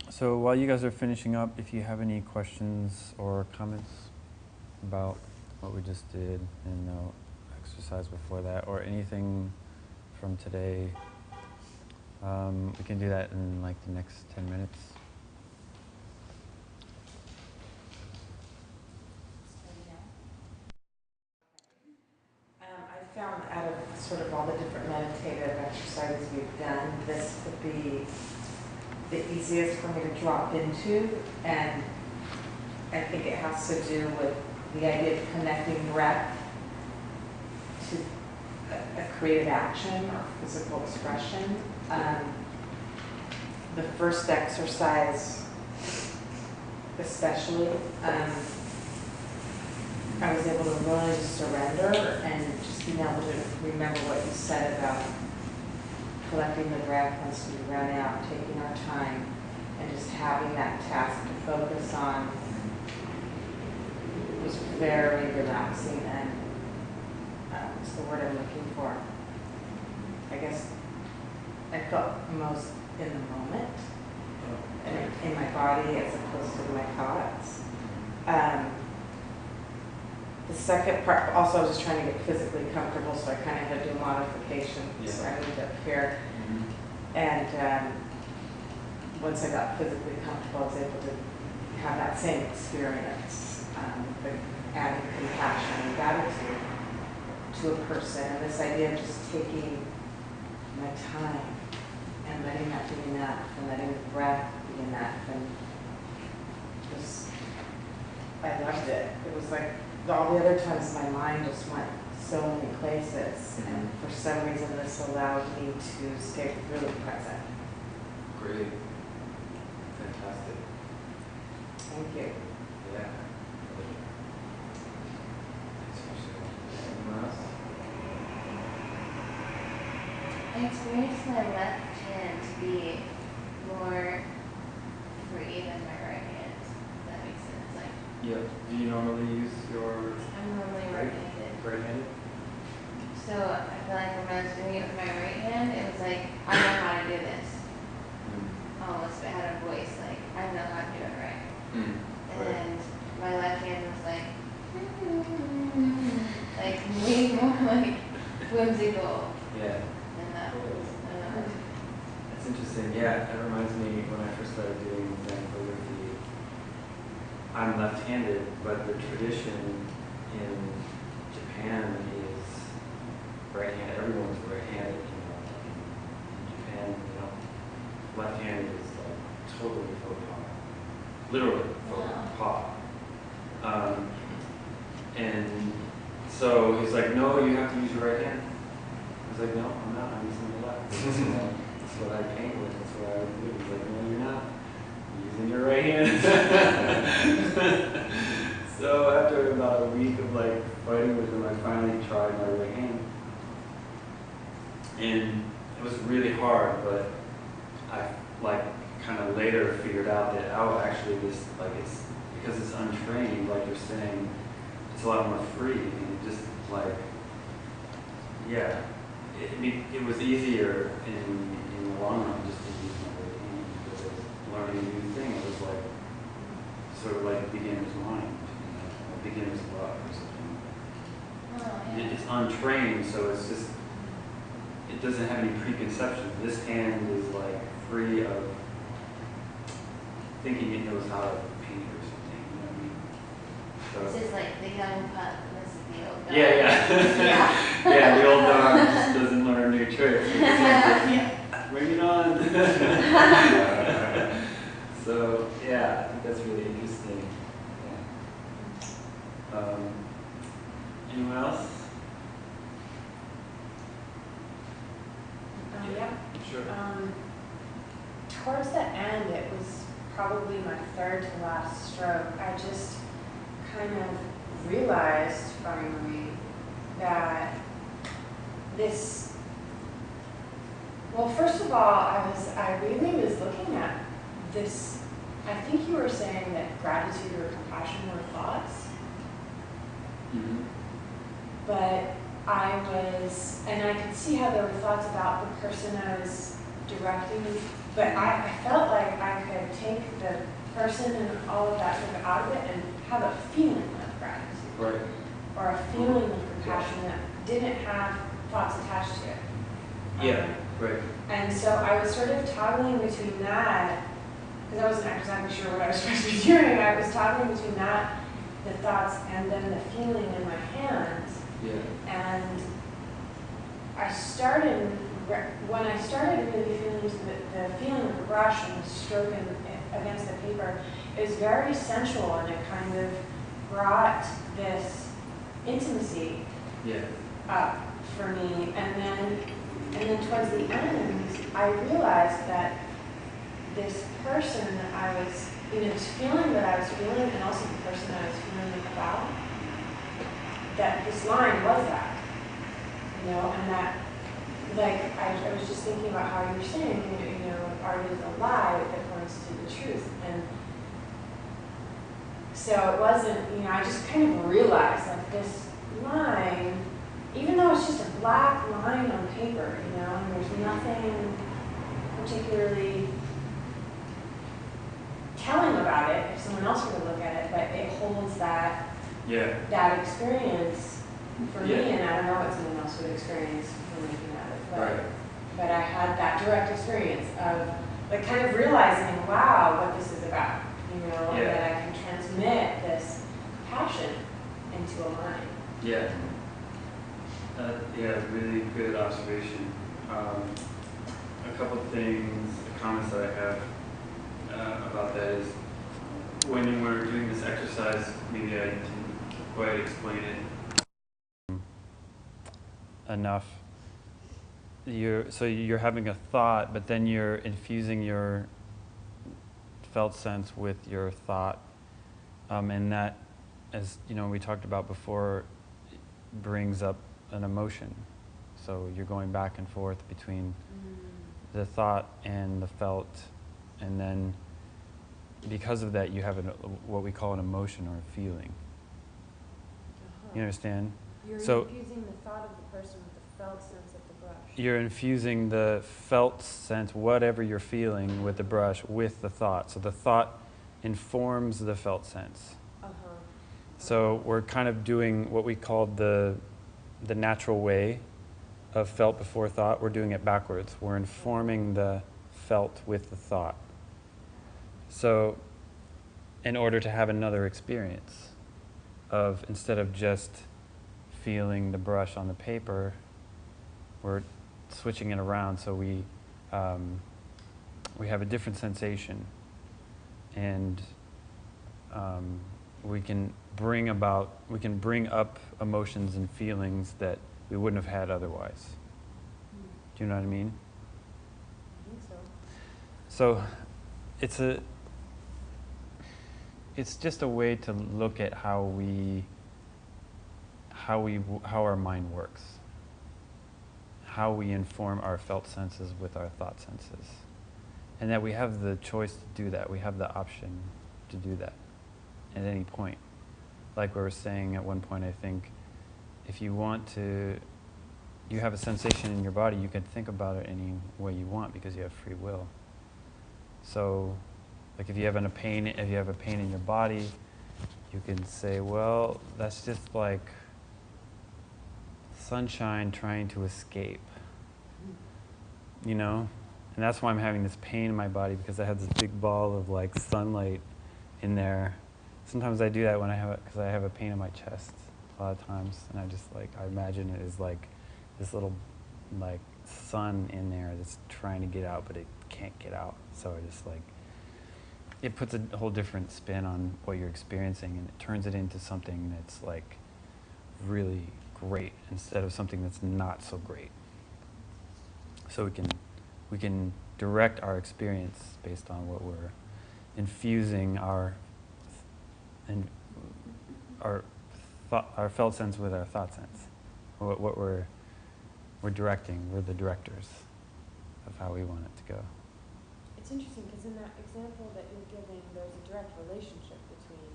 So while you guys are finishing up, if you have any questions or comments about what we just did and the exercise before that, or anything from today, we can do that in like the next 10 minutes. I found out of sort of all the different meditative exercises we've done, this would be the easiest for me to drop into, and I think it has to do with the idea of connecting breath to a creative action or physical expression. The first exercise especially, I was able to really surrender and just being able to remember what you said about collecting the breath once we run out, taking our time, and just having that task to focus on was very relaxing and what's the word I'm looking for? I guess I felt most in the moment, in my body as opposed to my thoughts. The second part, also I was just trying to get physically comfortable, so I kind of had to do a modification. Yeah. So I moved up here. Mm-hmm. And once I got physically comfortable, I was able to have that same experience, but adding compassion and gratitude to a person. And this idea of just taking my time and letting that be enough, and letting the breath be enough. And just, I loved it. It was like, all the other times my mind just went so many places, mm-hmm. and for some reason this allowed me to stay really present. Great. Fantastic. Thank you. Yeah. Anyone else? I experienced my left hand to be more free than my right hand, if that makes sense. Like, Yeah. Do you normally use your I'm normally right-handed. Right-handed? So I feel like when I was doing it with my right hand, it was like, I know how to do this. Almost, it had a voice, like, I know how to do it right. And my left hand was like way more like whimsical. Yeah. And that was, That's interesting. Yeah, that reminds me when I first started doing Zen Calligraphy. I'm left-handed, but the tradition in Japan is right-handed. Everyone's right-handed. In Japan, left-handed is like totally faux pas, literally faux pas. And so he's like, no, you have to use your right hand. I was like, no, I'm not. I'm using the left. That's what I paint with. That's what I would do. He's like, no, you're not. You're using your right hand. So So after about a week of like fighting with him, I finally tried my right hand. And it was really hard, but I like kind of later figured out that, oh, actually this, like it's, because it's untrained, like you're saying, it's a lot more free, and just like, yeah, it was easier in the long run just to use my right hand, because I was learning a new thing. It was like, sort of like beginner's mind, or beginner's luck or something. Oh, yeah. It's untrained, so it's just, it doesn't have any preconceptions. This hand is like free of thinking it knows how to paint or something, you know what I mean? So, This is like the young pup, and this is the old dog. yeah. Yeah, the old dog just doesn't learn new tricks. Bring it on. So, yeah, I think that's really interesting. Yeah. Anyone else? Yeah. Sure. Towards the end, it was probably my third to last stroke. I just kind of realized finally that this, well, first of all, I really was looking at this, I think you were saying that gratitude or compassion were thoughts, but and I could see how there were thoughts about the person I was directing, but I felt like I could take the person and all of that sort of out of it and have a feeling of gratitude. Right. Or a feeling of compassion that didn't have thoughts attached to it. Yeah, right. And so I was sort of toggling between that, because I wasn't exactly sure what I was supposed to be doing. I was toggling between that, the thoughts, and then the feeling in my hands. Yeah. And when I started really feeling the feeling of the brush and the stroke against the paper, it was very sensual, and it kind of brought this intimacy up for me. And then towards the end, I realized that this person that I was, this feeling that I was feeling, and also the person that I was feeling about, that this line was that, and that, like, I was just thinking about how you were saying, art is a lie that points to the truth. And so it wasn't, I just kind of realized, like, this line, even though it's just a black line on paper, and there's nothing particularly telling about it if someone else were to look at it, but it holds that experience for me, and I don't know what someone else would experience when looking at it, but I had that direct experience of, like, kind of realizing, wow, what this is about, and that I can transmit this passion into a line. Yeah. Really good observation. A couple of things, comments that I have about that is, when you were doing this exercise, maybe I didn't quite explain it enough. So you're having a thought, but then you're infusing your felt sense with your thought, and that, as we talked about before, brings up an emotion. So you're going back and forth between the thought and the felt, and then because of that, you have what we call an emotion or a feeling. You understand? You're so infusing the thought of the person with the felt sense of the brush. You're infusing the felt sense, whatever you're feeling with the brush, with the thought. So the thought informs the felt sense. So we're kind of doing what we call the natural way of felt before thought. We're doing it backwards. We're informing the felt with the thought. So in order to have another experience of, instead of just feeling the brush on the paper, we're switching it around, so we have a different sensation, and we can bring up emotions and feelings that we wouldn't have had otherwise. Do you know what I mean? I think so. So it's it's just a way to look at how our mind works, how we inform our felt senses with our thought senses, and that we have the choice to do that. We have the option to do that at any point. Like we were saying at one point, I think, if you want to, you have a sensation in your body, you can think about it any way you want because you have free will. So, like if you have a pain in your body, you can say, well, that's just like sunshine trying to escape, you know? And that's why I'm having this pain in my body, because I have this big ball of like sunlight in there. Sometimes I do that when because I have a pain in my chest a lot of times, and I imagine it as like this little like sun in there that's trying to get out, but it can't get out. So it puts a whole different spin on what you're experiencing, and it turns it into something that's like really great instead of something that's not so great. So we can direct our experience based on what we're infusing our felt sense with our thought sense. What we're directing. We're the directors of how we want it to go. It's interesting because in that example that you're giving, there's a direct relationship between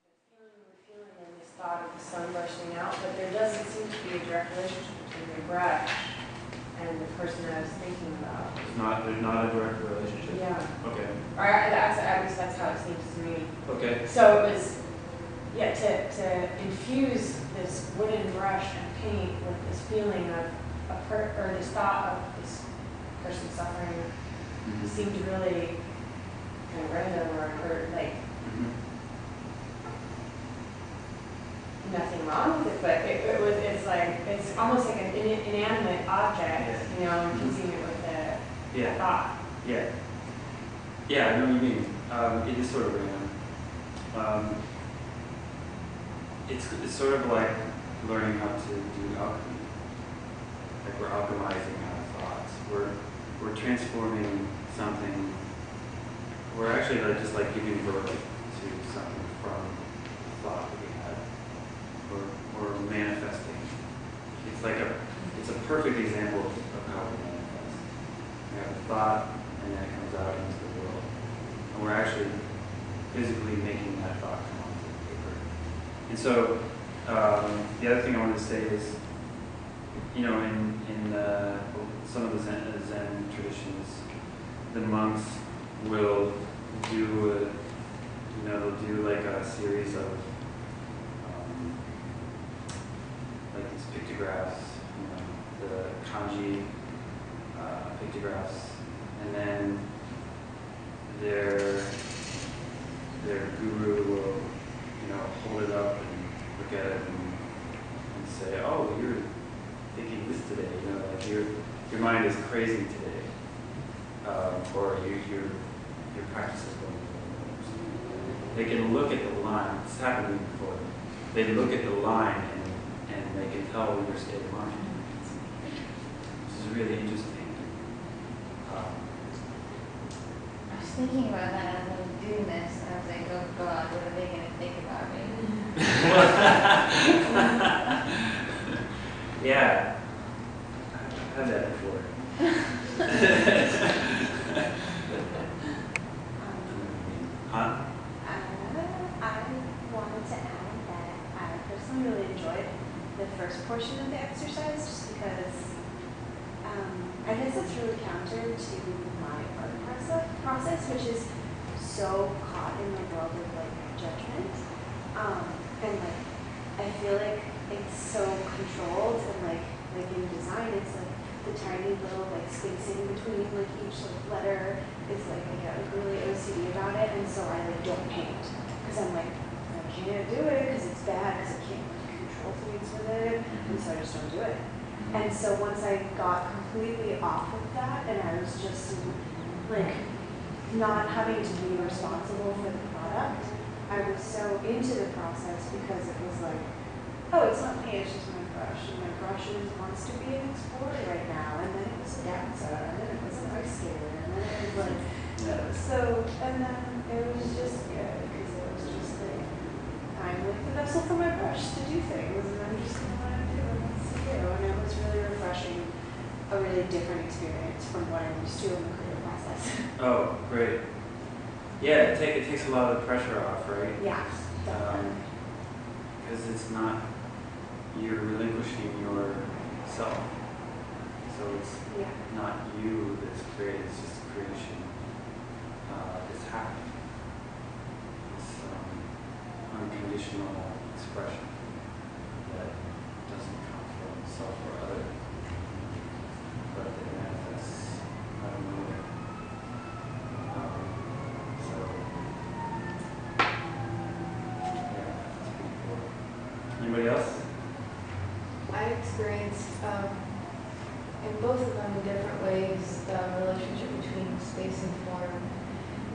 the feeling we're feeling and this thought of the sun bursting out, but there doesn't seem to be a direct relationship between your breath and the person I was thinking about. There's not a direct relationship? Yeah. Okay. Or at least that's how it seems to me. Okay. So it was, to infuse this wooden brush and paint with this feeling of or this thought of this person suffering seemed really kind of random or like nothing wrong with it, but it's almost like an inanimate object, you know, infusing it with a thought. Yeah. Yeah, I know what you mean. It is sort of random. It's sort of like learning how to do alchemy. Like we're alchemizing our thoughts. We're transforming something. We're actually just like giving birth to something from the thought that we had. We're manifesting. It's a perfect example of how we manifest. We have a thought, and then it comes out into the world. And we're actually physically making that thought come onto the paper. And so the other thing I wanted to say is, you know, in some of the Zen traditions, the monks will do they'll do like a series of like these pictographs, you know, the kanji pictographs, and then their guru will, you know, hold it up and look at it and say, oh, you're thinking this today, you know, like your mind is crazy today, or your practice is going wrong. They can look at the line. It's happened to me before. They look at the line and they can tell your state of mind. This is really interesting. I was thinking about that as I was doing this, and I was like, oh God, what are they going to think about me? Yeah, I've had that before. Huh? I wanted to add that I personally really enjoyed the first portion of the exercise just because I guess it's really counter to my art process, which is so caught in the world of like judgment. And like I feel like it's so controlled and like in design it's like the tiny little like spacing between like each like letter is like I get like really OCD about it, and so I like don't paint because I'm like I can't do it because it's bad because I can't like, control things with it, and so I just don't do it. And so once I got completely off of that and I was just like not having to be responsible for the product, I was so into the process because it was like, oh, it's not me, it's just my brush. And my brush wants to be an explorer right now. And then it was a dancer, and then it was an ice skater, and then it was like, so, and then It was just good because it was just like, I'm like the vessel for my brush to do things, and I'm just gonna let it do what it wants to do. And it was really refreshing, a really different experience from what I'm used to in the creative process. Oh, great. Yeah, it takes a lot of the pressure off, right? Yeah, definitely. Because it's not, you're relinquishing yourself. So it's Yeah. not you that's created, it's just a creation that's happening. It's unconditional expression that doesn't come from self or other, but it manifests out of nowhere. So, yeah, that's pretty cool. Anybody else? I experienced in both of them in different ways the relationship between space and form.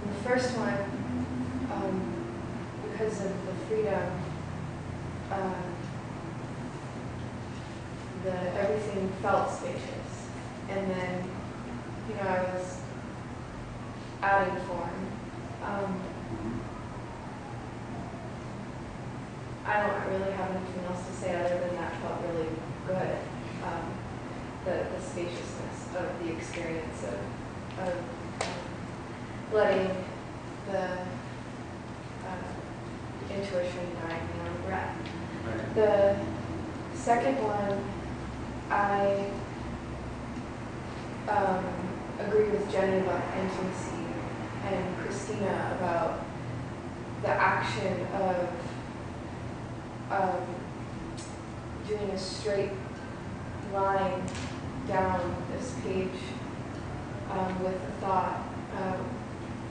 In the first one, because of the freedom, everything felt spacious. And then, I was adding form. I don't really have anything else to say other than that felt really good. The spaciousness of the experience of letting the intuition guide me on breath. Right. The second one, I agree with Jenny about intimacy and Christina about the action of doing a straight line down this page with a thought.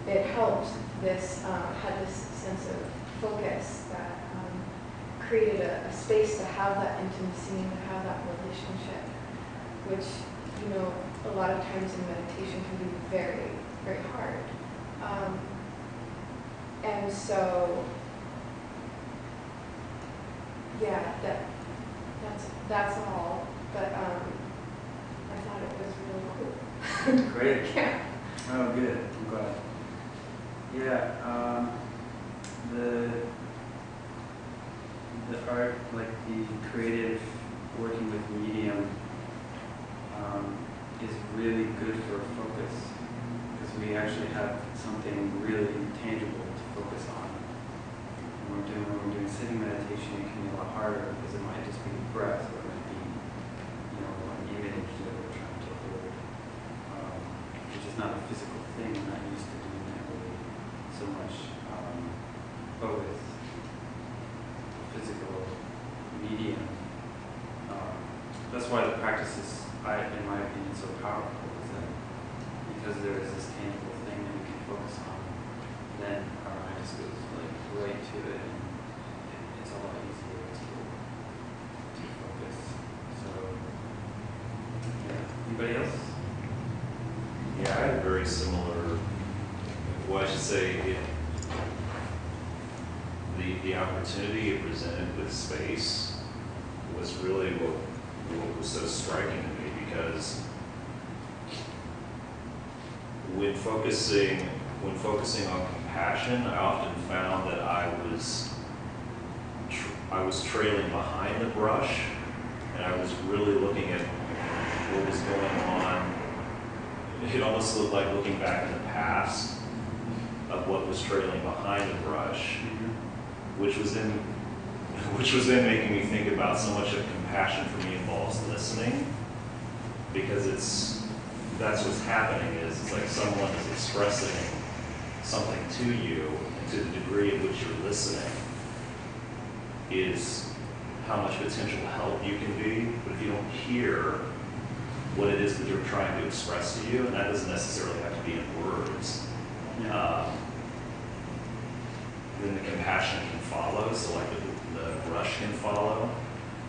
It helped this, had this sense of focus that created a space to have that intimacy and to have that relationship, which, a lot of times in meditation can be very, very hard. And so, yeah, that's all. But I thought it was really cool. Great. Yeah. Oh, good. I'm glad. Yeah. The art, like the creative working with medium, is really good for focus because we actually have something really tangible to focus on. When we're doing sitting meditation, it can be a lot harder because it might just be breath or it might be, one image that we're trying to hold, which is not a physical thing. We're not used to doing that really so much, but with physical medium. That's why the practice is, in my opinion, so powerful, is that because there is this tangible thing that we can focus on, then our mind just goes right to it, and it's a lot easier to focus. So, yeah. Anybody else? Yeah, I had a very similar, well, I should say, the opportunity it presented with space was really what was so striking to me, because when focusing on compassion, I often found that I was trailing behind the brush, and I was really looking at what was going on. It almost looked like looking back in the past of what was trailing behind the brush, which was then making me think about so much of compassion for me involves listening, because that's what's happening is it's like someone is expressing something to you, and to the degree in which you're listening is how much potential help you can be. But if you don't hear what it is that they're trying to express to you, and that doesn't necessarily have to be in words, then the compassion can follow, so like the brush can follow.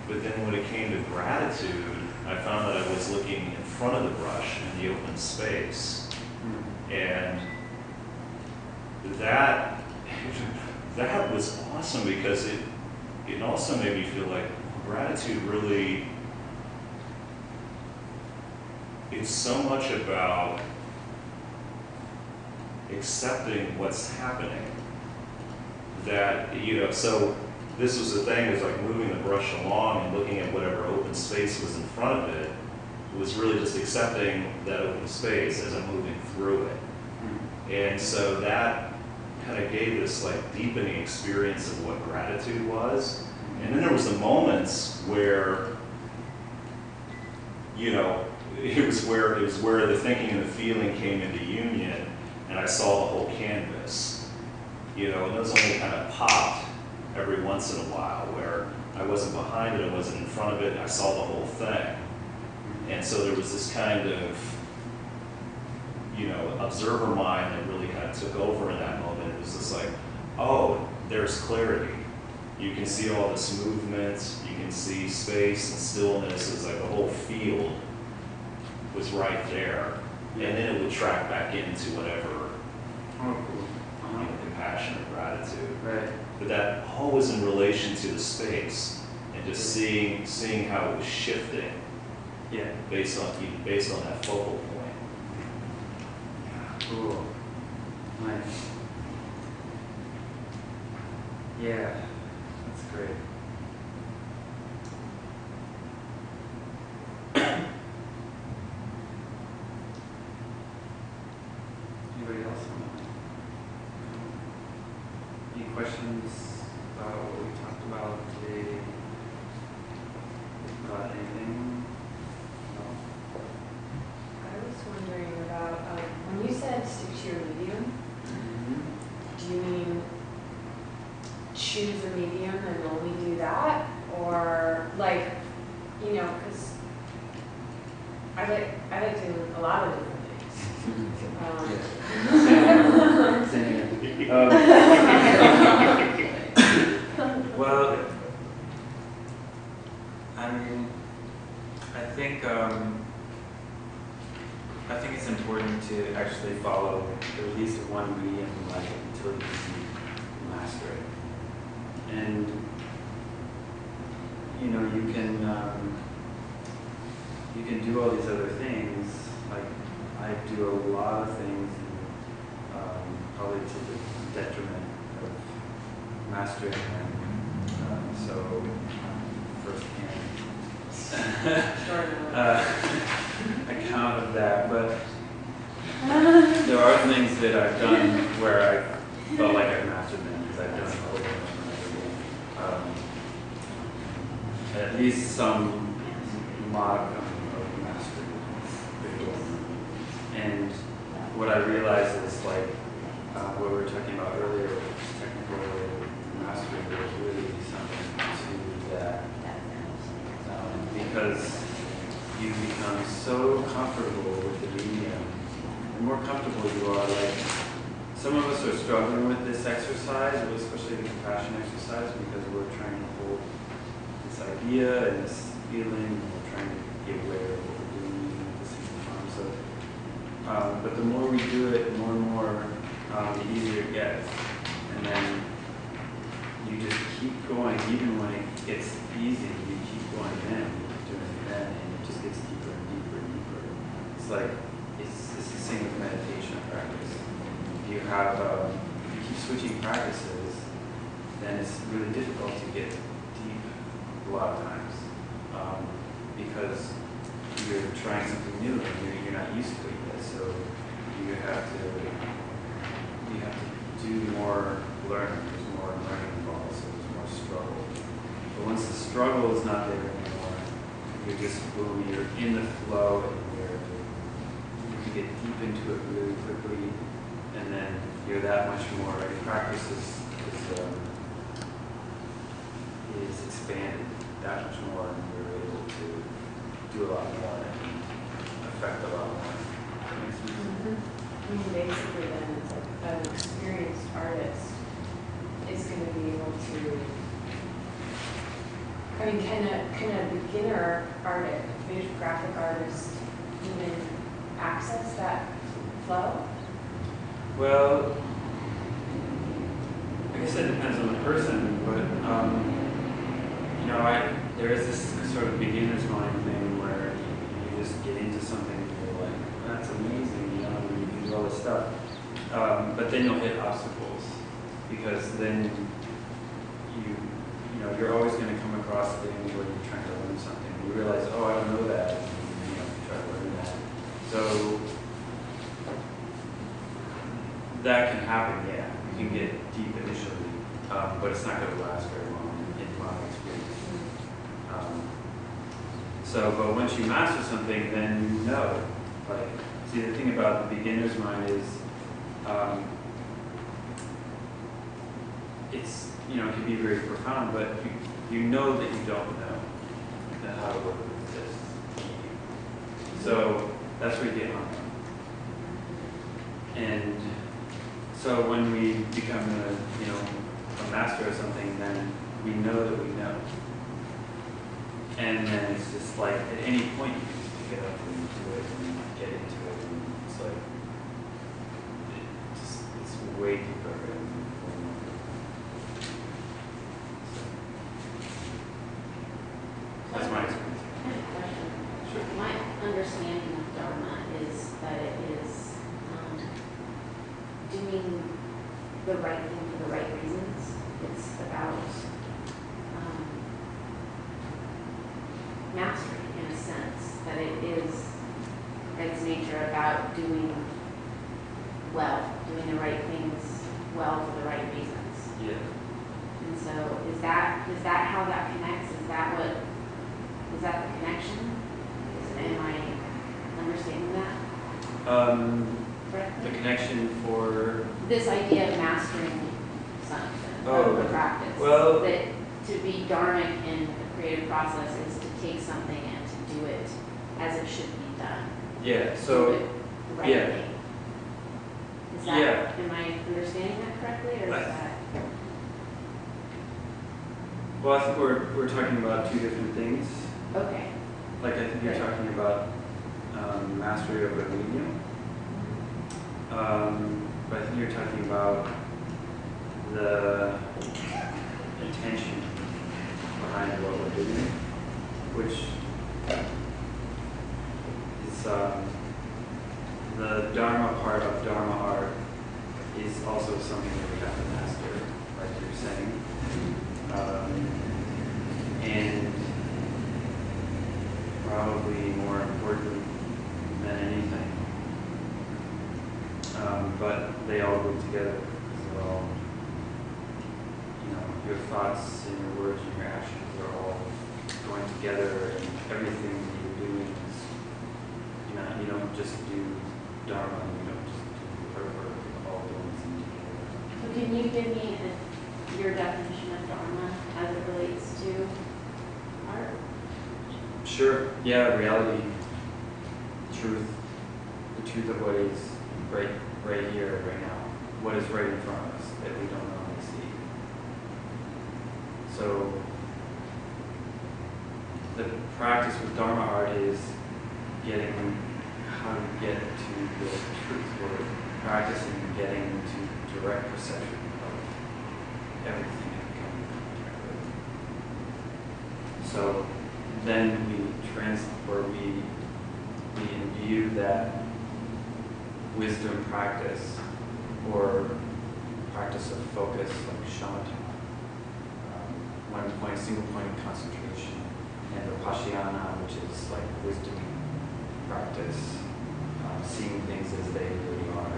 But then when it came to gratitude, I found that I was looking in front of the brush in the open space. And that was awesome, because it also made me feel like gratitude really, it's so much about accepting what's happening. That, you know, so this was the thing, was like moving the brush along and looking at whatever open space was in front of it. It was really just accepting that open space as I'm moving through it. And so that kind of gave this like deepening experience of what gratitude was. And then there was the moments where, you know, it was where the thinking and the feeling came into union, and I saw the whole canvas. You know, and those only kind of popped every once in a while, where I wasn't behind it, I wasn't in front of it, and I saw the whole thing. And so there was this kind of, you know, observer mind that really kind of took over in that moment. It was just like, oh, there's clarity. You can see all this movement, you can see space and stillness. It's like the whole field was right there. And then it would track back into whatever, you know, compassion or gratitude. Right. But that all was in relation to the space, and just seeing how it was shifting. Yeah. Based on that focal point. Cool. Nice. Yeah, that's great. Anybody else? Any questions about what we talked about today? About anything? No? I was wondering about, when you said stick to your medium, do you mean choose a medium and only do that? Or like, you know, because I like doing a lot of different things. Well, I mean, I think it's important to actually follow at least one medium like until you can master it. And you know, you can do all these other things. Like I do a lot of things, probably to the detriment of mastering them. So account of that, but there are things that I've done where I felt like I've mastered them because I've done it over and over again. At least some modicum of mastery. And what I realized is like what we were talking about earlier, technical mastery, there's really something to that. Because you become so comfortable with the medium. The more comfortable you are, like some of us are struggling with this exercise, especially the compassion exercise, because we're trying to hold this idea and this feeling, and we're trying to be aware of what we're doing at the same time. So, but the more we do it, more and more, the easier it gets. And then you just keep going, even when it gets easy, you keep going in, doing it then, and it just gets deeper and deeper and deeper. It's like, it's the same with meditation practice. If you have, if you keep switching practices, then it's really difficult to get deep a lot of times. Because you're trying something new and you're not used to it yet, so you have to do more learning. There's more learning involved, so there's more struggle. But once the struggle is not there anymore, you're just boom, you're in the flow, and you can get deep into it really quickly, and then you're that much more. Your practice is expanded that much more, and you're able to do a lot more and affect a lot more. I mean, basically then it's like an experienced artist is going to be able to, I mean, can a beginner artist, graphic artist even access that flow? Well, I guess it depends on the person, but you know, there is this sort of beginner's mind thing where you just get into something and you're like, that's amazing, you know, and you do all this stuff. but then you'll hit obstacles, because then you're always going to come across things where you're trying to learn something. You realize, oh, I don't know that, and you try to learn that. So that can happen, yeah. You can get deep initially, but it's not going to last very long in my experience. But once you master something, then you know. Like, see, the thing about the beginner's mind is, it's, it can be very profound, but you know that you don't know how to work with this. So that's where you get hung up. And so when we become a master of something, then we know that we know. And then it's just like, at any point you can just pick it up and do it and get into it. And it's like, it's way deeper. That's my experience. I have a question. Sure. My understanding of Dharma is that it is doing the right thing for the right reasons. It's about mastery, in a sense, that it is, at its nature, about doing well, doing the right things well for the right reasons. Yeah. And so, is that how that connects? Is that the connection? Am I understanding that? Correctly? The connection for This idea of mastering something, Oh, the practice. well- That to be dharmic in the creative process is to take something and to do it as it should be done. yeah. Do So it the right yeah. way. Is that, Yeah. am I understanding that correctly, or is I- that? well, I think we're talking about two different things. Okay. Like I think you're Right. talking about mastery of a medium. But I think you're talking about the intention behind what we're doing, which is the Dharma part of Dharma art is also something that we have to master, like you're saying. And probably more important than anything. But they all go together, because they're all, your thoughts and your words and your actions are all going together, and everything that you're doing is, you don't just do Dharma, you don't just do Purpose, all doing things together. So can you give me your definition of Dharma as it relates to art? Sure. Yeah, reality, truth, the truth of what is right here, right now, what is right in front of us that we don't normally see. So the practice with Dharma art is getting how to get to the truth. We're practicing getting to direct perception of everything that we come in contact with. So then we imbue that wisdom practice or practice of focus, like shamatha, one point, single point concentration, and vipassana, which is like wisdom practice, seeing things as they really are.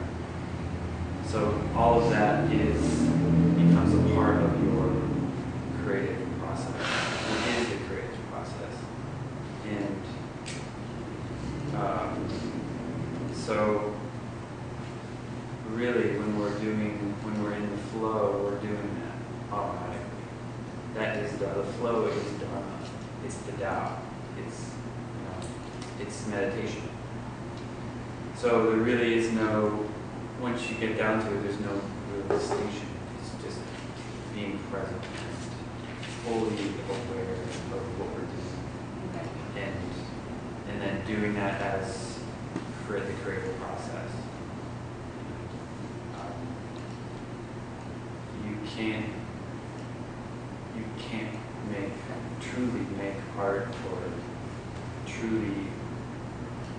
So all of that becomes a part of your creative process. It is the creative process. And so really when we're in the flow, we're doing that automatically. That is the flow is Dharma. It's the Tao. It's meditation. So there really is once you get down to it, there's no real distinction. It's just being present and fully aware of what we're doing. Okay. And then doing that as the creative process. You can't truly make art or truly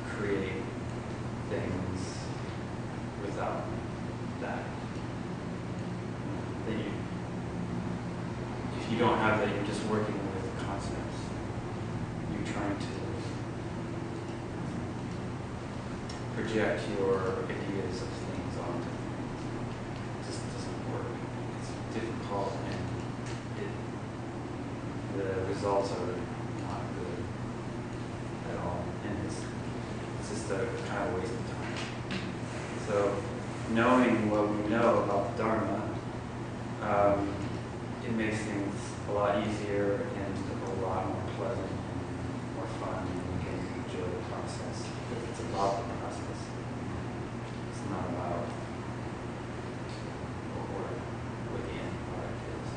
create things without you don't have that, you're just working with concepts. You're trying to project your ideas of things onto things. It just doesn't work. It's difficult, and the results are not good at all. And it's just a kind of waste of time. So knowing what we know about the Dharma, it makes things a lot easier and a lot more pleasant and more fun, and you can enjoy the process because it's about the process. It's not about what the end product is.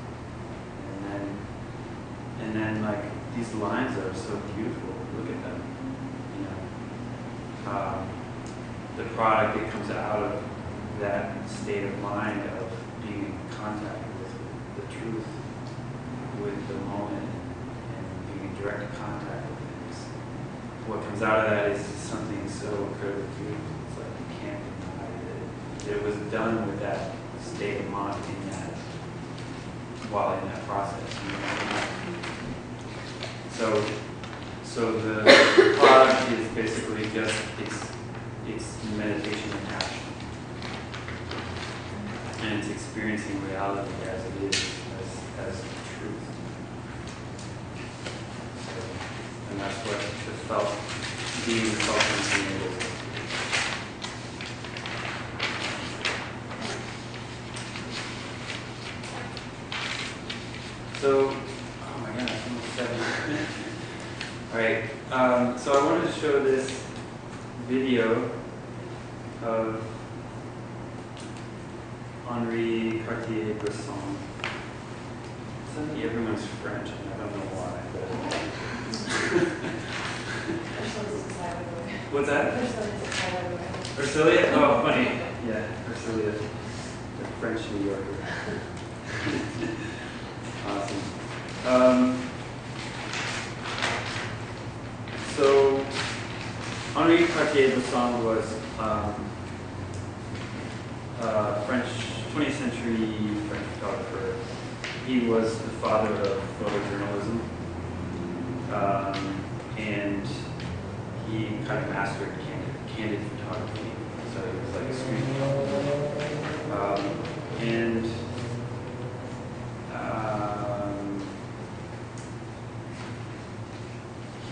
And then like these lines are so beautiful. Look at them. You know, the product that comes out of that state of mind of being in contact with the truth, with the moment, and being in direct contact with things. What comes out of that is something so incredibly beautiful. It's like you can't deny that it was done with that state of mind in that, while in that process. So the product is basically just it's meditation and action. And it's experiencing reality as it is, as truth. So, and that's what the being resultant enables. So, oh my God, it's almost 7 minutes. All right, so I wanted to show this video of Henri Cartier-Bresson. Suddenly everyone's French, and I don't know why. What's that? Ursulia? Oh, funny. Yeah, Ursulia, the French New Yorker. Awesome. So, Henri Cartier-Bresson was French 20th century French photographer. He was the father of photojournalism, and he kind of mastered candid photography. So he was like a street photographer.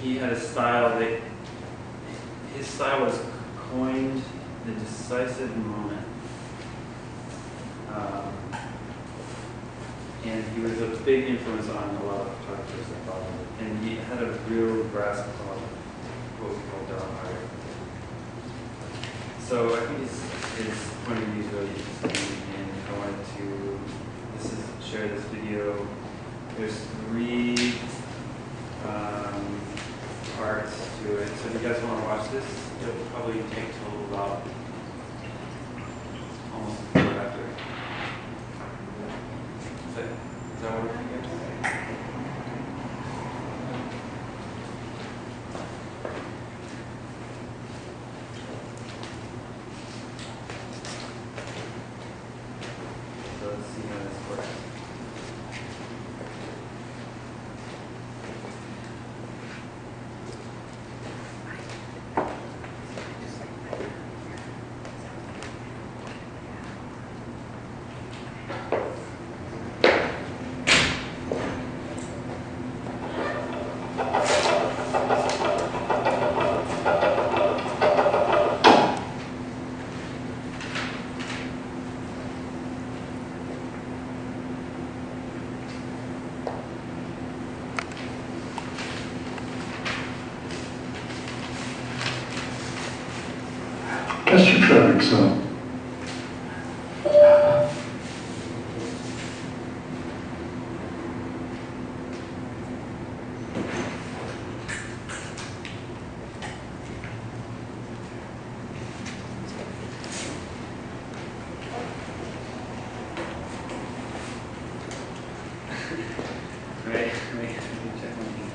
He had a style that his style was coined the decisive moment. And he was a big influence on a lot of photographers that followed him. And he had a real grasp on what we call Dharma Art. So I think his point of view is really interesting, and I wanted to share this video. There's 3 parts to it. So if you guys want to watch this, it'll probably take till about almost an hour after. Is that what you guys? So let's see how this works. Test your traffic zone. Right, let me check my hand.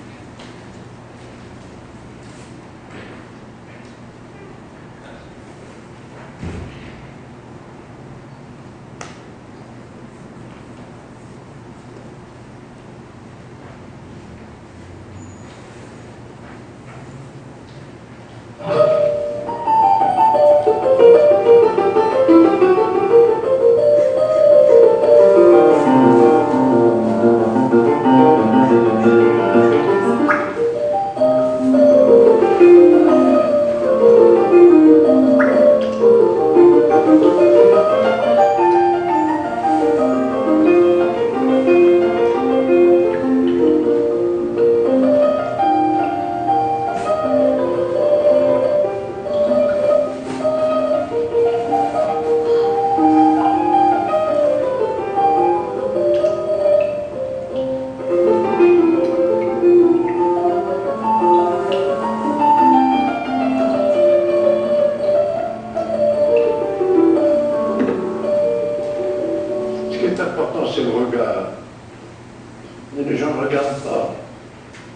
Mais les gens ne regardent pas.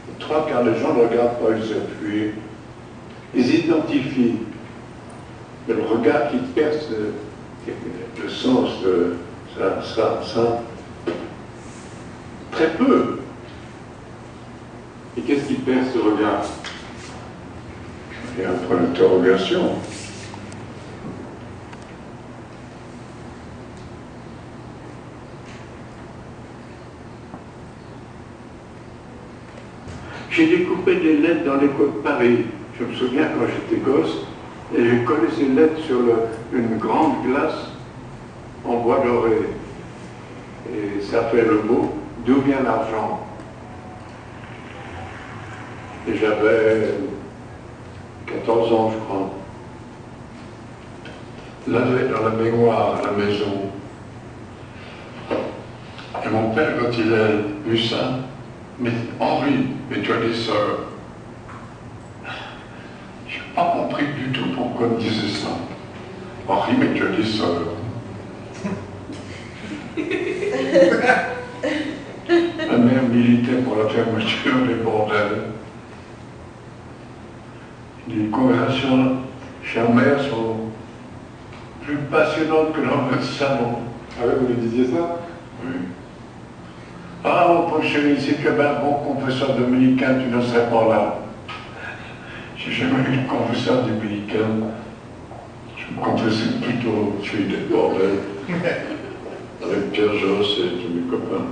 Les trois quarts des gens ne regardent pas, ils appuient. Ils identifient. Mais le regard qui perce le sens de ça, très peu. Et qu'est-ce qui perce le regard? Il y a un point d'interrogation. J'ai découpé des lettres dans l'école de Paris. Je me souviens quand j'étais gosse, et j'ai collé ces lettres sur une grande glace en bois doré. Et ça fait le mot « D'où vient l'argent ?» Et j'avais 14 ans, je crois. Là, dans la mémoire, à la maison. Et mon père, quand il a vu ça, mais Henri, mais tu as des sœurs. Je n'ai pas compris du tout pourquoi il me disait ça. Henri, mais tu as des sœurs. Ma mère militait pour la fermeture des bordels. Les conversations chez ma mère sont plus passionnantes que dans le salon. Ah oui, vous lui disiez ça? Oui. Ah, mon chéri, si tu avais un bon confesseur dominicain, tu ne serais pas là. J'ai jamais eu de confesseur dominicain. Je me confessais plutôt celui des bordels. Avec Pierre Josse et tous mes copains.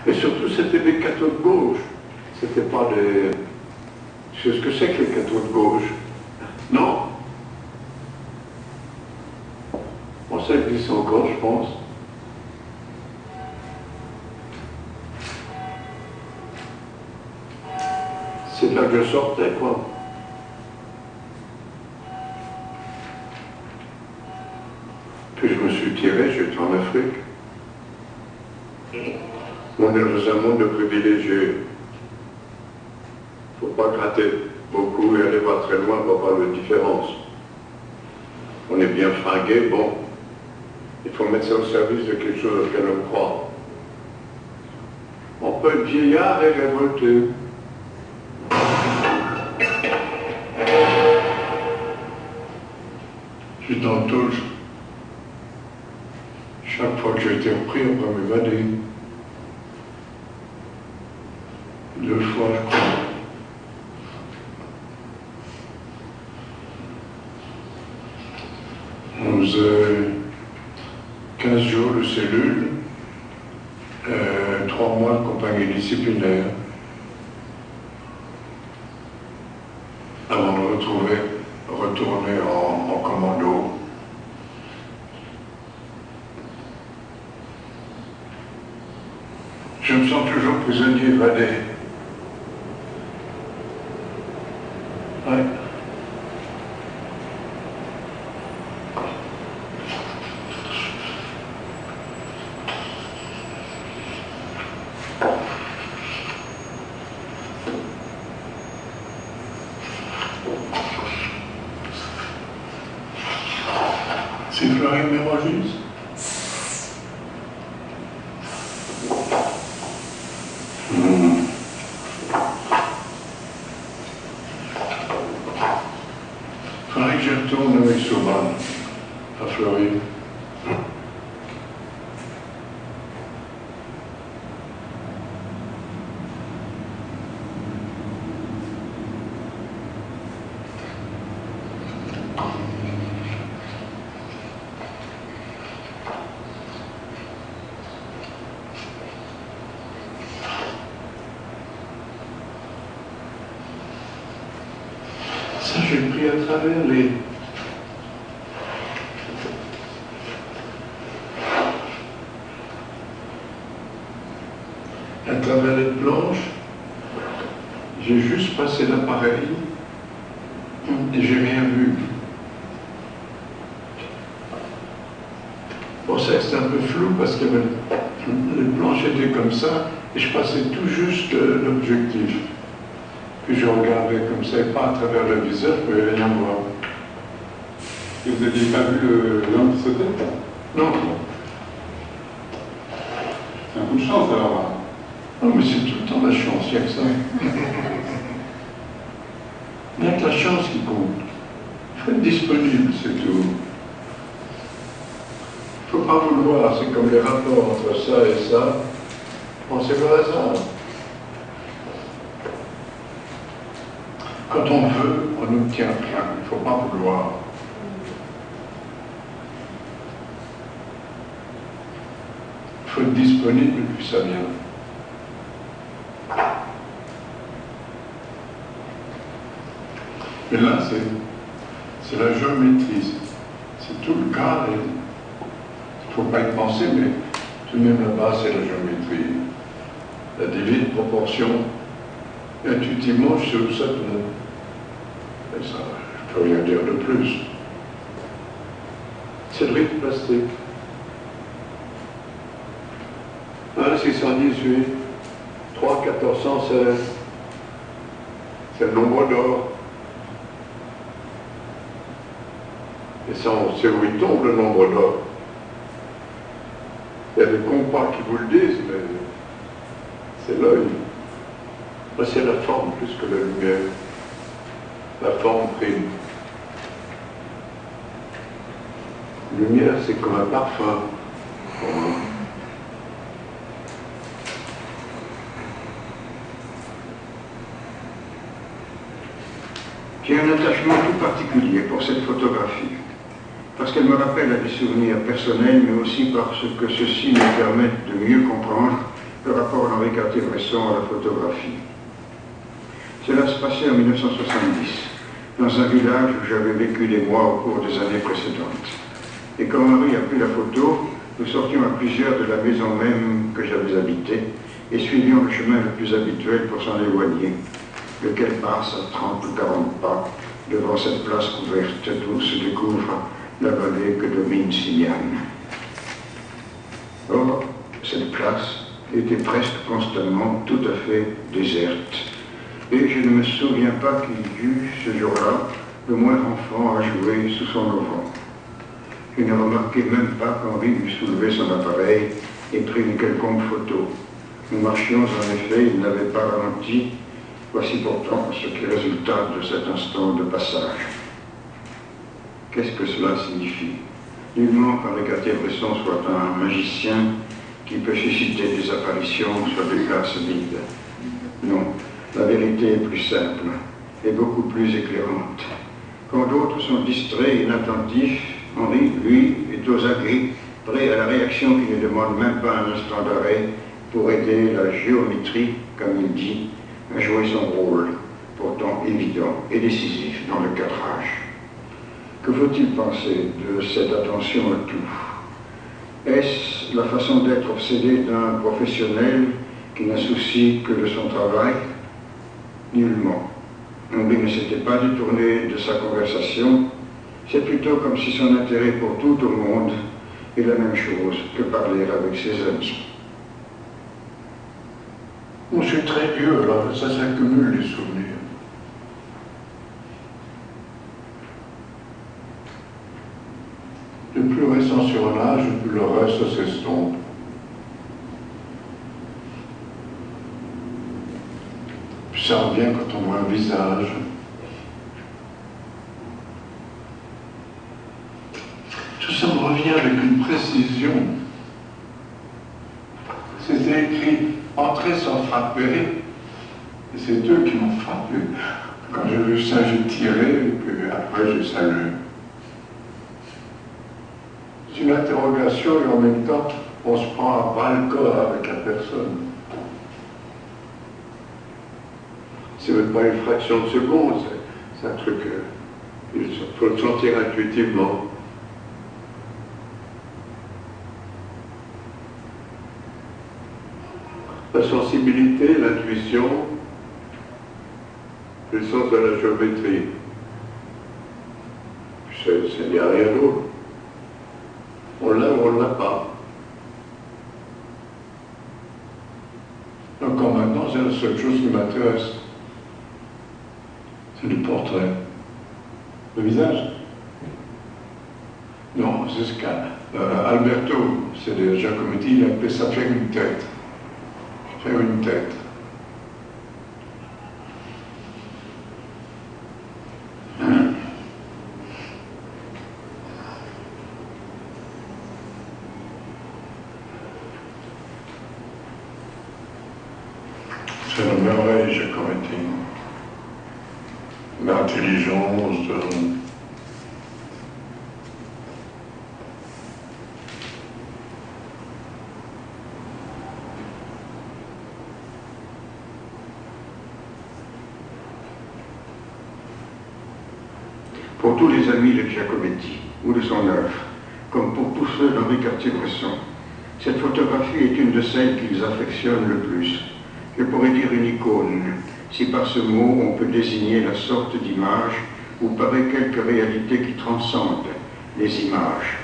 Et surtout, c'était des cathos de gauche. C'était pas des... Tu sais ce que c'est que les cathos de gauche? Non? Bon, ça existe encore, je pense. C'est de là que je sortais, quoi. Puis je me suis tiré, j'étais en Afrique. On est dans un monde de privilégiés. Il ne faut pas gratter beaucoup et aller pas très loin pour voir la différence. On est bien fringué, bon. Il faut mettre ça au service de quelque chose auquel on croit. On peut être vieillard et révolté. J'étais en touche. Chaque fois que j'ai été repris, on va m'évader. 2 fois, je crois. On faisait 15 jours de cellule, 3 mois de compagnie disciplinaire, avant de retourner en commando. Je me sens toujours prisonnier évadé. Ouais. C'est Fleury Mérogis. Faudrait que je retourne avec Souban à Floride. Ça, j'ai pris à travers les... À travers les planches, j'ai juste passé l'appareil et j'ai rien vu. Pour ça, c'était un peu flou parce que les planches étaient comme ça et je passais tout juste l'objectif. Puis je regardais comme ça, et pas à travers le viseur, je ne pouvais rien voir. Et vous n'aviez pas vu l'homme qui sautait? Non. C'est un coup de chance alors. Hein. Non, mais c'est tout le temps la chance, il n'y a que ça. Il n'y a que la chance qui compte. Il faut être disponible, c'est tout. Il ne faut pas vouloir, c'est comme les rapports entre ça et ça. Bon, c'est le hasard. Quand on veut, on n'obtient rien. Il ne faut pas vouloir. Il faut être disponible et puis ça vient. Mais là, c'est la géométrie. C'est tout le cas. Il ne faut pas y penser, mais tout de même là-bas, c'est la géométrie. La divine proportion. Intuitivement, je sais où ça tourne. Et ça, je ne peux rien dire de plus. C'est le rite plastique. 1618, 3, 1416. C'est le nombre d'or. Et ça, on sait où il tombe, le nombre d'or. Il y a des compas qui vous le disent, mais c'est l'œil. C'est la forme plus que la lumière. La forme prime. Lumière, c'est comme un parfum. J'ai un attachement tout particulier pour cette photographie, parce qu'elle me rappelle à des souvenirs personnels, mais aussi parce que ceux-ci me permettent de mieux comprendre le rapport d'Henri Cartier-Bresson à la photographie. Cela se passait en 1970, dans un village où j'avais vécu des mois au cours des années précédentes. Et quand Henri a pris la photo, nous sortions à plusieurs de la maison même que j'avais habitée et suivions le chemin le plus habituel pour s'en éloigner, lequel passe à 30 ou 40 pas devant cette place couverte d'où se découvre la vallée que domine Signane. Or, cette place était presque constamment tout à fait déserte, et je ne me souviens pas qu'il y eut ce jour-là le moindre enfant à jouer sous son auvent. Je ne remarquai même pas qu'Henri eût soulevé son appareil et pris une quelconque photo. Nous marchions en effet, il n'avait pas ralenti. Voici pourtant ce qui résulta de cet instant de passage. Qu'est-ce que cela signifie? Nullement qu'Henri Cartier-Bresson soit un magicien qui peut susciter des apparitions sur des places vides. Non, la vérité est plus simple et beaucoup plus éclairante. Quand d'autres sont distraits et inattentifs, Henri, lui, est aux aguets, prêt à la réaction qui ne demande même pas un instant d'arrêt pour aider la géométrie, comme il dit, à jouer son rôle, pourtant évident et décisif dans le cadrage. Que faut-il penser de cette attention à tout? Est-ce la façon d'être obsédé d'un professionnel qui n'a souci que de son travail? Nullement. Henri ne s'était pas détourné de sa conversation, c'est plutôt comme si son intérêt pour tout au monde est la même chose que parler avec ses amis. Bon, je suis très vieux, alors ça s'accumule les souvenirs. Le plus récent sur l'âge, plus le reste s'estompe. Puis ça revient quand on voit un visage. Tout ça me revient avec une précision. C'était écrit « Entrer sans frapper ». Et c'est eux qui m'ont frappé. Quand j'ai vu ça, j'ai tiré, et puis après j'ai salué. C'est une interrogation et en même temps, on se prend à bras le corps avec la personne. C'est même pas une fraction de seconde, c'est un truc, il faut le sentir intuitivement. La sensibilité, l'intuition, le sens de la géométrie. Il n'y a rien d'autre. On l'a ou on ne l'a pas. Encore maintenant, c'est la seule chose qui m'intéresse. C'est le portrait. Le visage? Non, c'est ce qu'Alberto, c'est de Giacometti, il appelait ça faire une tête. Faire une tête. C'est la merveille, Giacometti. L'intelligence, Pour tous les amis de Giacometti ou de son œuvre, comme pour tous ceux d'Henri Cartier-Bresson, cette photographie est une de celles qu'ils affectionnent le plus. Je pourrais dire une icône, si par ce mot on peut désigner la sorte d'image où paraît quelque réalité qui transcende les images.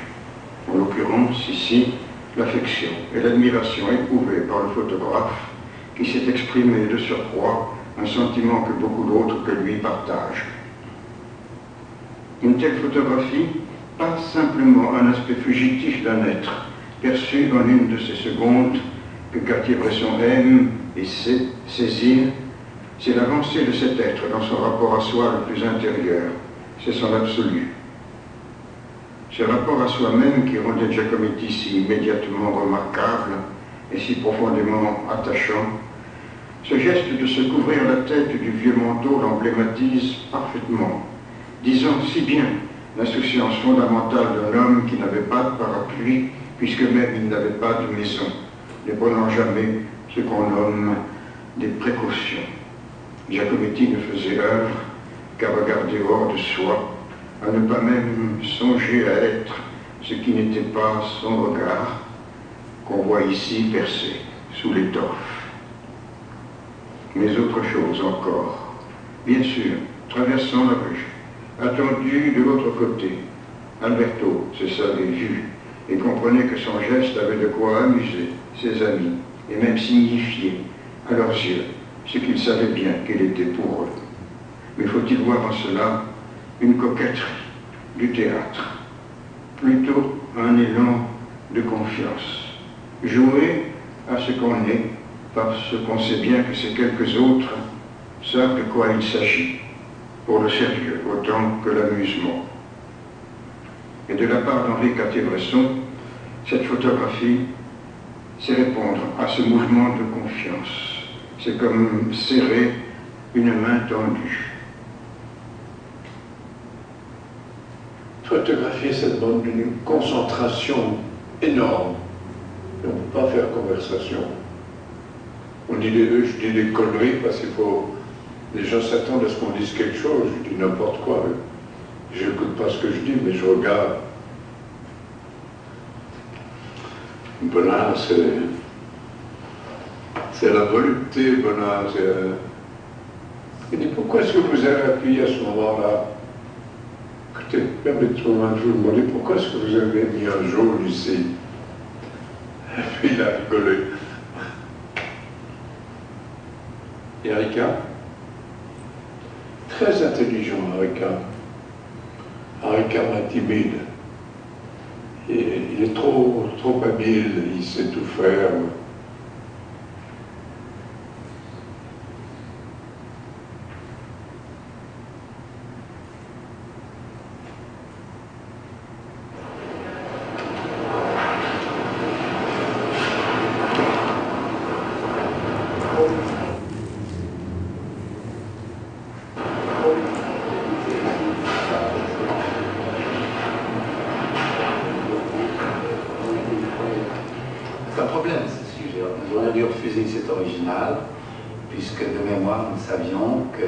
En l'occurrence, ici, l'affection et l'admiration éprouvées par le photographe qui s'est exprimé de surcroît un sentiment que beaucoup d'autres que lui partagent. Une telle photographie, pas simplement un aspect fugitif d'un être, perçu en une de ces secondes que Cartier-Bresson aime et sait saisir, c'est l'avancée de cet être dans son rapport à soi le plus intérieur, c'est son absolu. Ce rapport à soi-même qui rendait Giacometti si immédiatement remarquable et si profondément attachant, ce geste de se couvrir la tête du vieux manteau l'emblématise parfaitement, disant si bien l'insouciance fondamentale d'un homme qui n'avait pas de parapluie, puisque même il n'avait pas de maison, ne prenant jamais ce qu'on nomme des précautions. Giacometti ne faisait œuvre qu'à regarder hors de soi, à ne pas même songer à être ce qui n'était pas son regard, qu'on voit ici percé sous l'étoffe. Mais autre chose encore, bien sûr, traversant la rue, attendu de l'autre côté, Alberto se savait vu et comprenait que son geste avait de quoi amuser ses amis et même signifier à leurs yeux ce qu'ils savaient bien qu'il était pour eux. Mais faut-il voir en cela une coquetterie du théâtre, plutôt un élan de confiance, jouer à ce qu'on est parce qu'on sait bien que ces quelques autres savent de quoi il s'agit, pour le sérieux autant que l'amusement. Et de la part d'Henri Cartier-Bresson, cette photographie, c'est répondre à ce mouvement de confiance. C'est comme serrer une main tendue. photographier, ça demande une concentration énorme. On ne peut pas faire conversation. On dit je dis des conneries parce qu'il faut... Les gens s'attendent à ce qu'on dise quelque chose. Je dis n'importe quoi. Je n'écoute pas ce que je dis, mais je regarde. Voilà, c'est la volupté, voilà. Il dit pourquoi est-ce que vous avez appuyé à ce moment-là? Écoutez, permettez-moi de vous demander pourquoi est-ce que vous avez mis un jaune ici? Et puis il a rigolé. Erika? Très intelligent, Erika. Erika est timide. Et il est trop habile, il sait tout faire. Savions que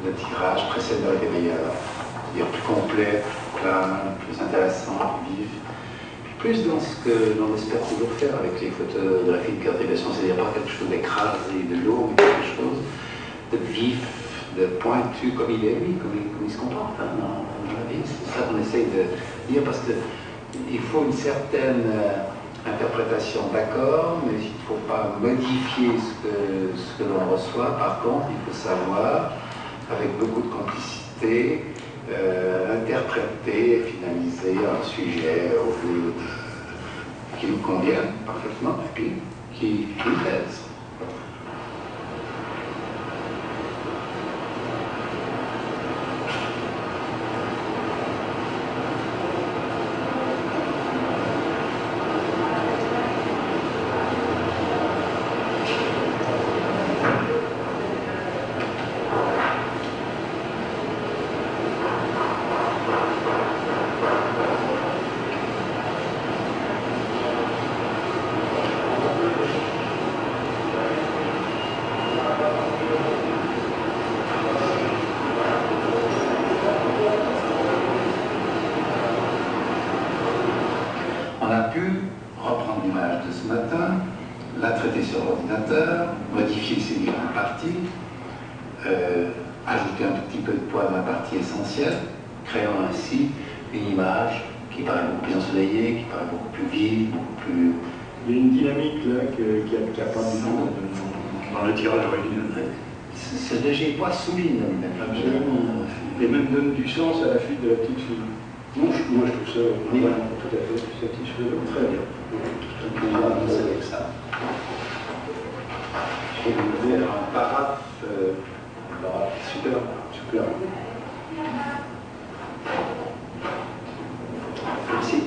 le tirage précédent était meilleur, c'est-à-dire plus complet, plus plein, plus intéressant, plus vif, plus dans ce que l'on espère toujours faire avec les photographies de Cartier-Bresson, c'est-à-dire pas quelque chose d'écrasé, de lourd, mais quelque chose de vif, de pointu, comme il est, lui, comme il se comporte dans la vie. C'est ça qu'on essaye de dire, parce qu'il faut une certaine interprétation, d'accord, mais il ne faut pas modifier ce que l'on reçoit. Par contre, il faut savoir, avec beaucoup de complicité, interpréter, finaliser un sujet qui nous convient parfaitement et puis qui nous plaise. Ajouter un petit peu de poids dans la partie essentielle, créant ainsi une image qui paraît beaucoup plus ensoleillée, qui paraît beaucoup plus vive, beaucoup plus... Il y a une dynamique là qui n'a pas du tout dans le tirage original. Ce léger poids souligne même. Absolument. Et même donne du sens à la fuite de la petite fille. Moi je trouve ça vraiment tout à fait satisfaisant. Très bien. C'est avec ça. Je vais faire un paraphe. Super, super. Merci.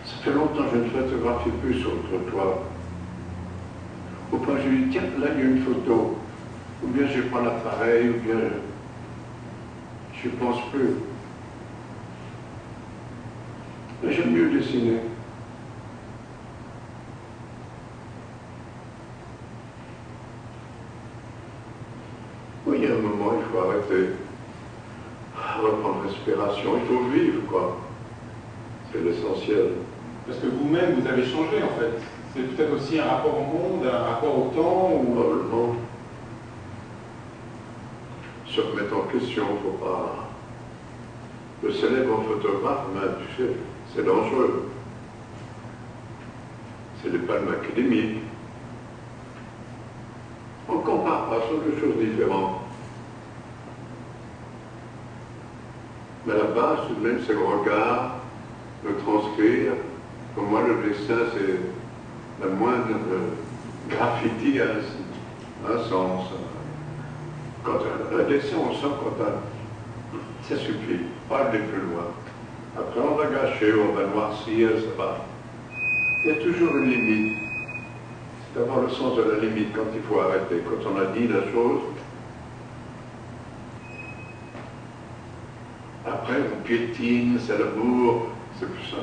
Ça fait longtemps que je ne photographie plus sur le trottoir. Au point je dis, tiens, là il y a une photo. Ou bien je prends l'appareil, ou bien je ne pense plus. Mais j'aime mieux dessiner. Oui, il y a un moment, il faut arrêter. Reprendre respiration, il faut vivre, quoi. C'est l'essentiel. Parce que vous-même, vous avez changé, en fait. C'est peut-être aussi un rapport au monde, un rapport au temps, ou... Probablement. Se remettre en question, il ne faut pas... Le célèbre photographe, tu sais, c'est dangereux. C'est les palmes académiques. On ne compare pas, ce sont deux choses différentes. Mais la base, tout de même, c'est le regard, le transcrire. Pour moi, le dessin, c'est la moindre graffiti à un sens. Quand un dessin, on sent quand ça suffit, pas aller plus loin. Après, on va gâcher, on va noircir, ça va. Il y a toujours une limite. C'est d'avoir le sens de la limite quand il faut arrêter. Quand on a dit la chose, après, on piétine, c'est l'amour, c'est plus simple.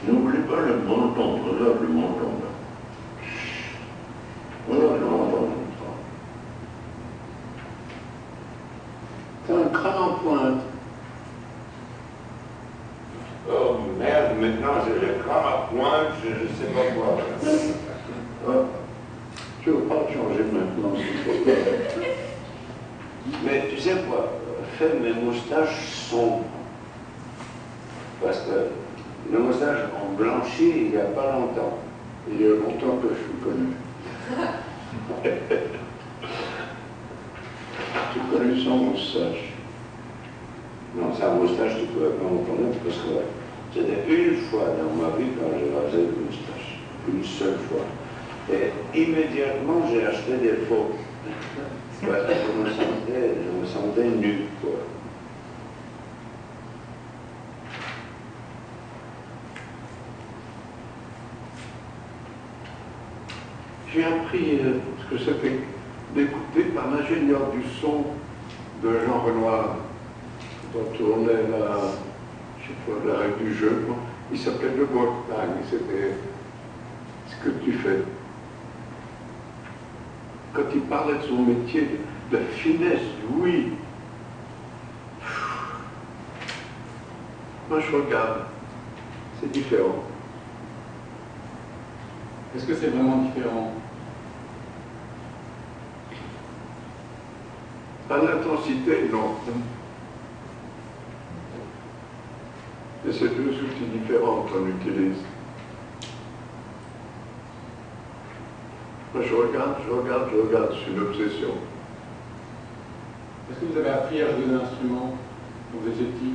N'oublie pas le menton, regarde le menton là. Regarde le menton comme ça. C'est un crâne en pointe. Oh merde, maintenant j'ai le crâne à pointe, je ne sais pas quoi. Je ne veux pas changer maintenant, s'il faut pas. Mais tu sais quoi, fais mes moustaches sombres. Parce que le moustache ont blanchi il n'y a pas longtemps. Il y a longtemps que je suis connu. Tu connais son moustache? Non, sa moustache, tu ne pouvais pas me connaître parce que c'était une fois dans ma vie quand j'ai rasé une moustache. Une seule fois. Et immédiatement, j'ai acheté des faux. Parce que je me sentais nu, quoi. J'ai appris ce que c'était d'écouter par l'ingénieur du son de Jean Renoir. Quand on tournait je sais pas, la règle du jeu, quoi. Il s'appelait le Wolfgang, c'était ce que tu fais. Quand il parlait de son métier, de la finesse, oui. Moi je regarde, c'est différent. Est-ce que c'est vraiment différent? À l'intensité, non. Et c'est deux outils différents qu'on utilise. Moi, je regarde, c'est une obsession. Est-ce que vous avez appris à jouer d'un instrument quand vous étiez petit?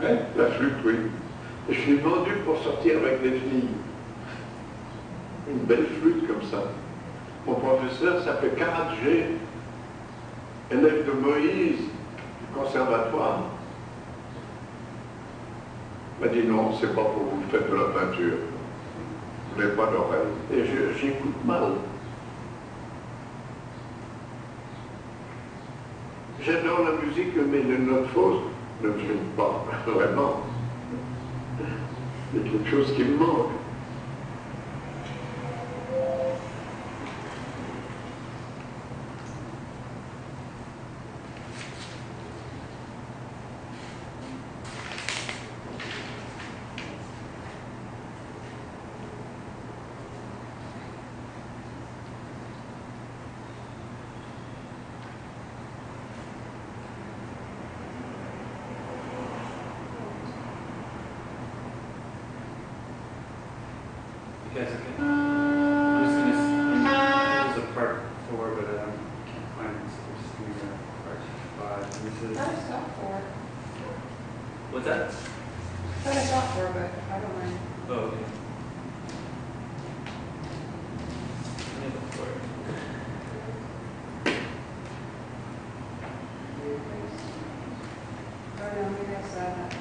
Ouais? La flûte, oui. Et je suis vendu pour sortir avec des filles. Une belle flûte comme ça. Mon professeur s'appelait Karadjé, élève de Moïse, du conservatoire. Il m'a dit non, c'est pas pour vous, faites de la peinture. Vous n'avez pas d'oreille. Et j'écoute mal. J'adore la musique, mais les notes fausses ne me viennent pas vraiment. Il y a quelque chose qui me manque. You guys okay? I'm just going to, there's a part 4, but I can't find it, so we're just going to go part 5. This is, I stopped for. what's that? I stopped for, but I don't mind. Oh, okay. Let me look for it. Oh, no, maybe I saw that.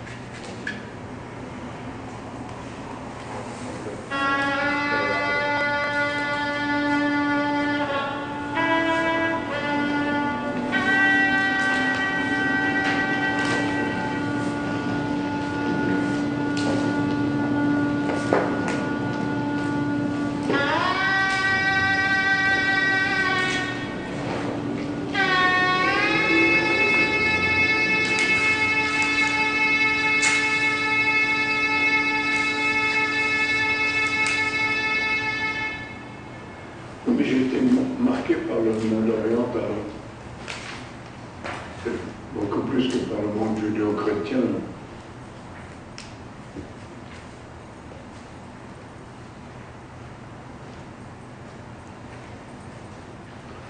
Mais j'ai été marqué par le monde oriental. Beaucoup plus que par le monde judéo-chrétien.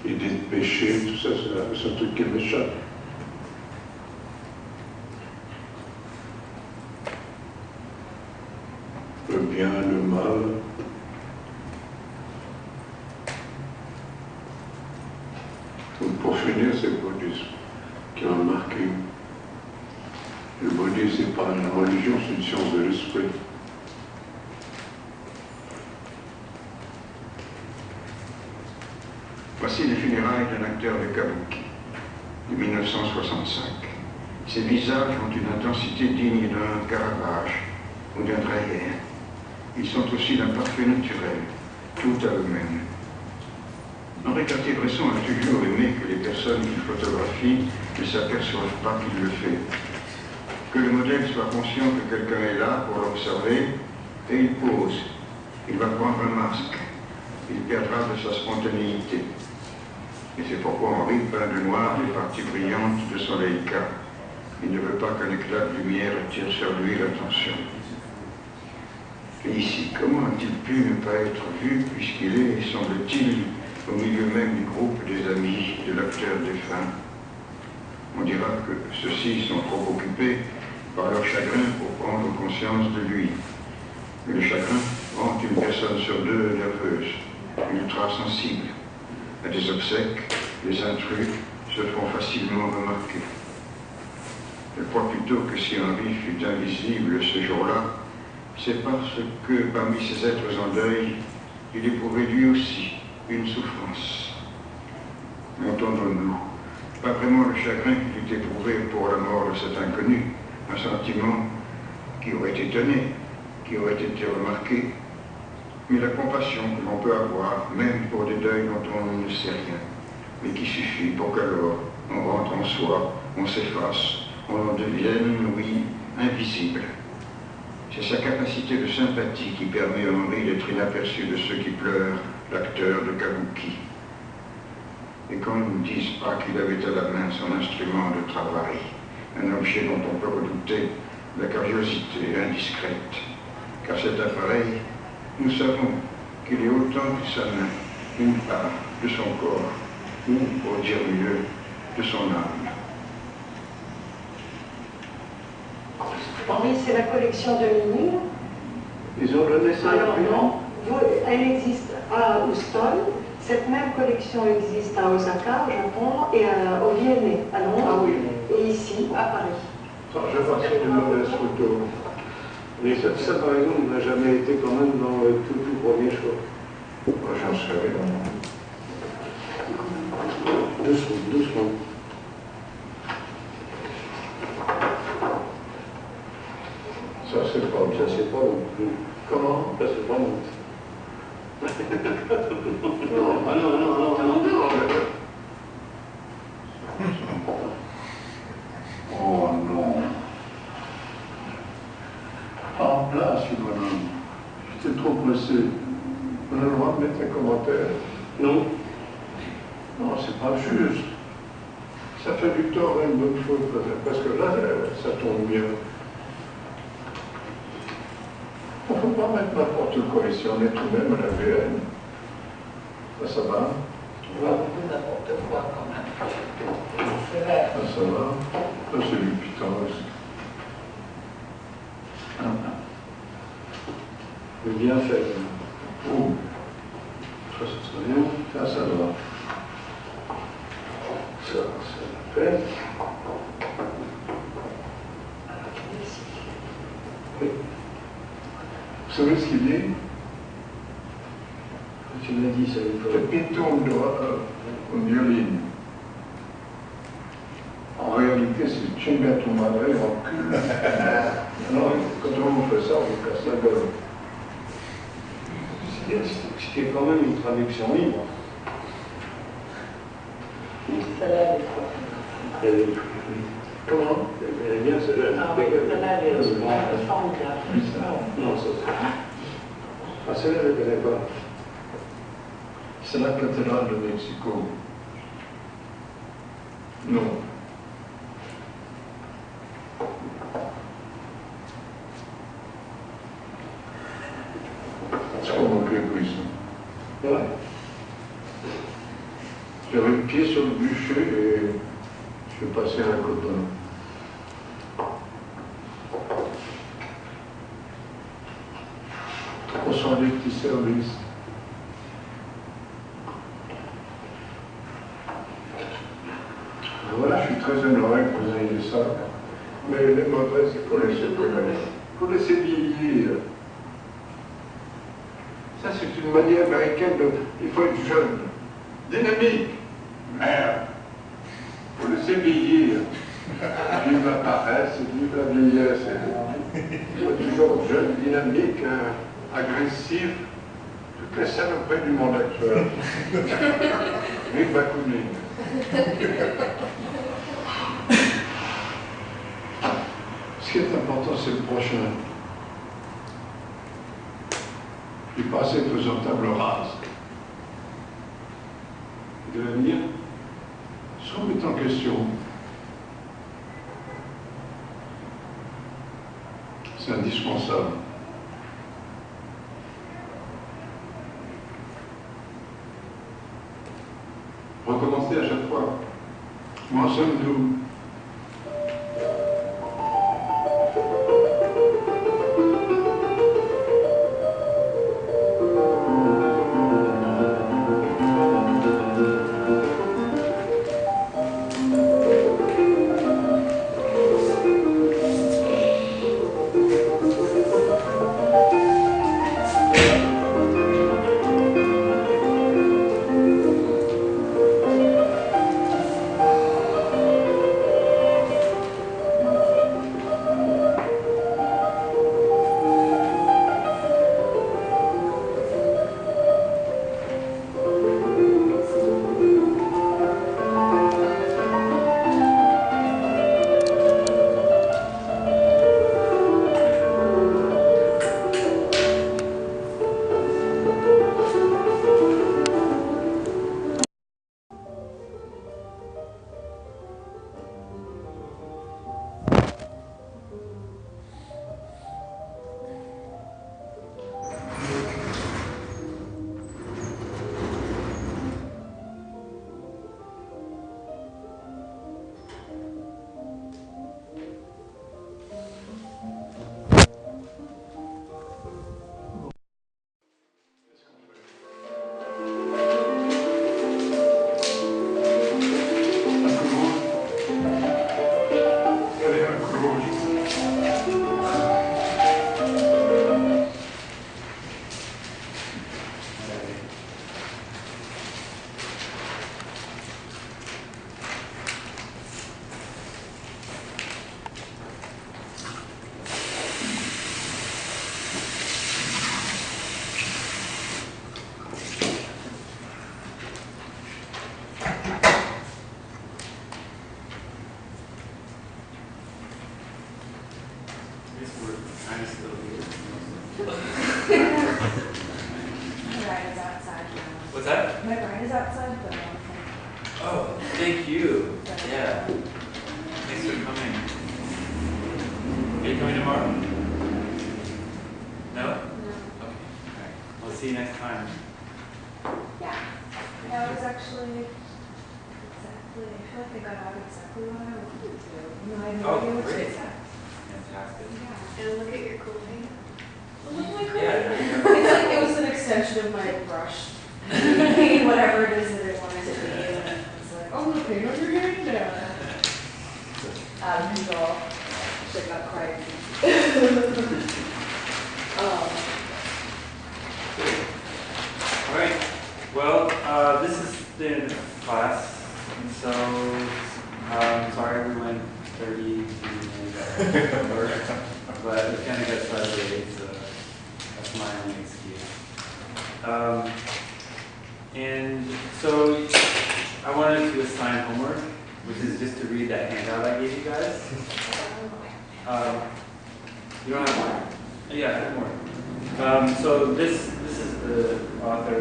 L'idée de péché, tout ça, c'est un truc qui m'échappe. Le bien, le mal. Donc pour finir, c'est le bouddhisme qui m'a marqué. Le bouddhisme, c'est pas une religion, c'est une science de l'esprit. Voici les funérailles d'un acteur de kabuki de 1965. Ces visages ont une intensité digne d'un Caravage ou d'un Dreyer. Ils sont aussi d'un parfait naturel, tout à eux-mêmes. Henri Cartier-Bresson a toujours aimé que les personnes qu'il photographie ne s'aperçoivent pas qu'il le fait. Que le modèle soit conscient que quelqu'un est là pour l'observer, et il pose. Il va prendre un masque. Il perdra de sa spontanéité. Et c'est pourquoi Henri peint de noir les parties brillantes de son Leica. Il ne veut pas qu'un éclat de lumière attire sur lui l'attention. Et ici, comment a-t-il pu ne pas être vu puisqu'il est, semble-t-il, au milieu même du groupe des amis de l'acteur défunt? On dira que ceux-ci sont trop occupés par leur chagrin pour prendre conscience de lui. Mais le chagrin rend une personne sur deux nerveuse, ultra sensible. À des obsèques, les intrus se font facilement remarquer. Je crois plutôt que si Henri fut invisible ce jour-là, c'est parce que parmi ces êtres en deuil, il éprouvait lui aussi une souffrance. Entendons-nous, pas vraiment le chagrin qu'il eût éprouvé pour la mort de cet inconnu, un sentiment qui aurait étonné, qui aurait été remarqué, mais la compassion que l'on peut avoir, même pour des deuils dont on ne sait rien, mais qui suffit pour qu'alors on rentre en soi, on s'efface, on en devienne, oui, invisible. C'est sa capacité de sympathie qui permet à Henri d'être inaperçu de ceux qui pleurent, l'acteur de kabuki. Et qu'on ne nous dise pas qu'il avait à la main son instrument de travail, un objet dont on peut redouter la curiosité indiscrète, car cet appareil, nous savons qu'il est autant que sa main, une part de son corps, ou, pour dire mieux, de son âme. Henri, c'est la collection de Minuit. Ils ont donné ça. Alors non, elle existe à Houston. Cette même collection existe à Osaka, au Japon, et au Vienney, à Londres, Ah oui. et ici, à Paris. Je vois que c'est une mauvaise photo. Mais ça, par exemple, n'a jamais été quand même dans le tout premier choix. Moi, j'en sais rien. Doucement. Ça, c'est pas bon. Ça, c'est pas bon. Comment? Ça, c'est pas bon. Non. Oh non. En place, bonhomme. J'étais trop pressé. On a le droit de mettre un commentaire. Non. Non, c'est pas juste. Ça fait du tort à une bonne chose, peut-être, parce que là, ça tombe bien. On ne peut pas mettre n'importe quoi ici, on est tout de même à la VN. Ça va? On va beaucoup n'importe quoi quand même. Ça va? Ça, c'est du pittoresque. Bien fait. Oh. Ça serait bien. Ça va. Ça la peine. Oui. Vous savez ce qu'il dit? Tu m'as dit ça une fois. Une violine. En réalité, c'est chinga tu madre en cul. Non, quand on vous fait ça, on vous casse la gueule. Ce qui est quand même une traduction libre. Celle-là, elle est quoi? Comment? Elle est bien, celle-là. Celle-là, elle est formidable. Non, ça c'est... Ah, celle-là, je ne connais pas. C'est la cathédrale de Mexico. Non. C'est pas mon clé pour ça. Ouais. J'avais le pied sur le bûcher et je suis passé à un copain. On sent des petits services. Voilà, je suis très honoré que vous ayez ça. Mais les mauvaises, il faut laisser vieillir. Ça, c'est une manière américaine de... Il faut être jeune, dynamique. Merde. Il faut laisser vieillir. Vive la paresse, vive la vieillesse. Il faut être toujours jeune, dynamique, agressif. Toutes les saloperies du monde actuel. Vive Bakounine. Ce qui est important, c'est le prochain. Du passé faisant table rase. De l'avenir, se remet en question. C'est indispensable. recommencer à chaque fois. Moi, ça me doux. What's that? My bride is outside, but Oh, thank you. Yeah. Thanks for coming. Are you coming tomorrow? No? No. Okay. All right. We'll see you next time. yeah. Yeah, it was actually exactly, I feel like I got out exactly what I wanted to. No, I had no idea what to expect. Fantastic. Yeah. And look at your cool hair. Look at my cool Yeah. hair. It's like, it was an extension of my brush. Whatever it is that it wanted to be. And it's like, oh, look, paint on your hair now. Out of control. Shit got crazy. All right. Well, this is the end of the class, and so sorry we went 30 minutes over, but we kind of got started late, so that's my only excuse. And so I wanted to assign homework, which is just to read that handout I gave you guys. You don't have more? Yeah, I have more. So this is the author.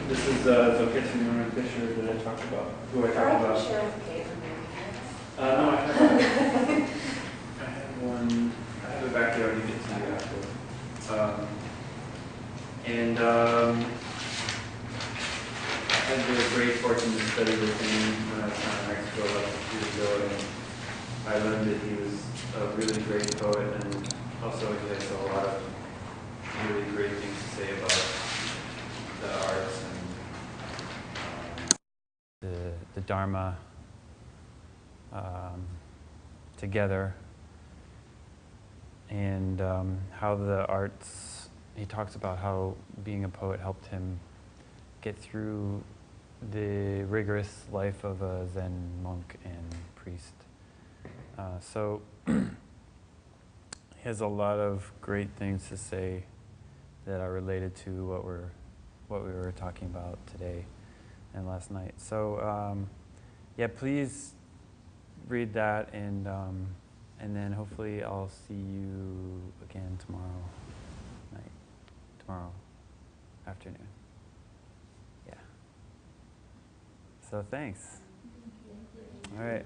This is Zoketsu Fisher that I talked about. Who I talked about. Share with Kate from No, I have one. I have it back there. I'll give it to you after. I had the great fortune to study with him when I was in Mexico about 2 years ago, and I learned that he was a really great poet, and also he has a lot of really great things to say about the arts and the Dharma together, and how the arts, he talks about how being a poet helped him get through the rigorous life of a Zen monk and priest. So he has a lot of great things to say that are related to what we were talking about today and last night. So yeah, please read that, and then hopefully I'll see you again tomorrow night, tomorrow afternoon. Yeah. So thanks. All right.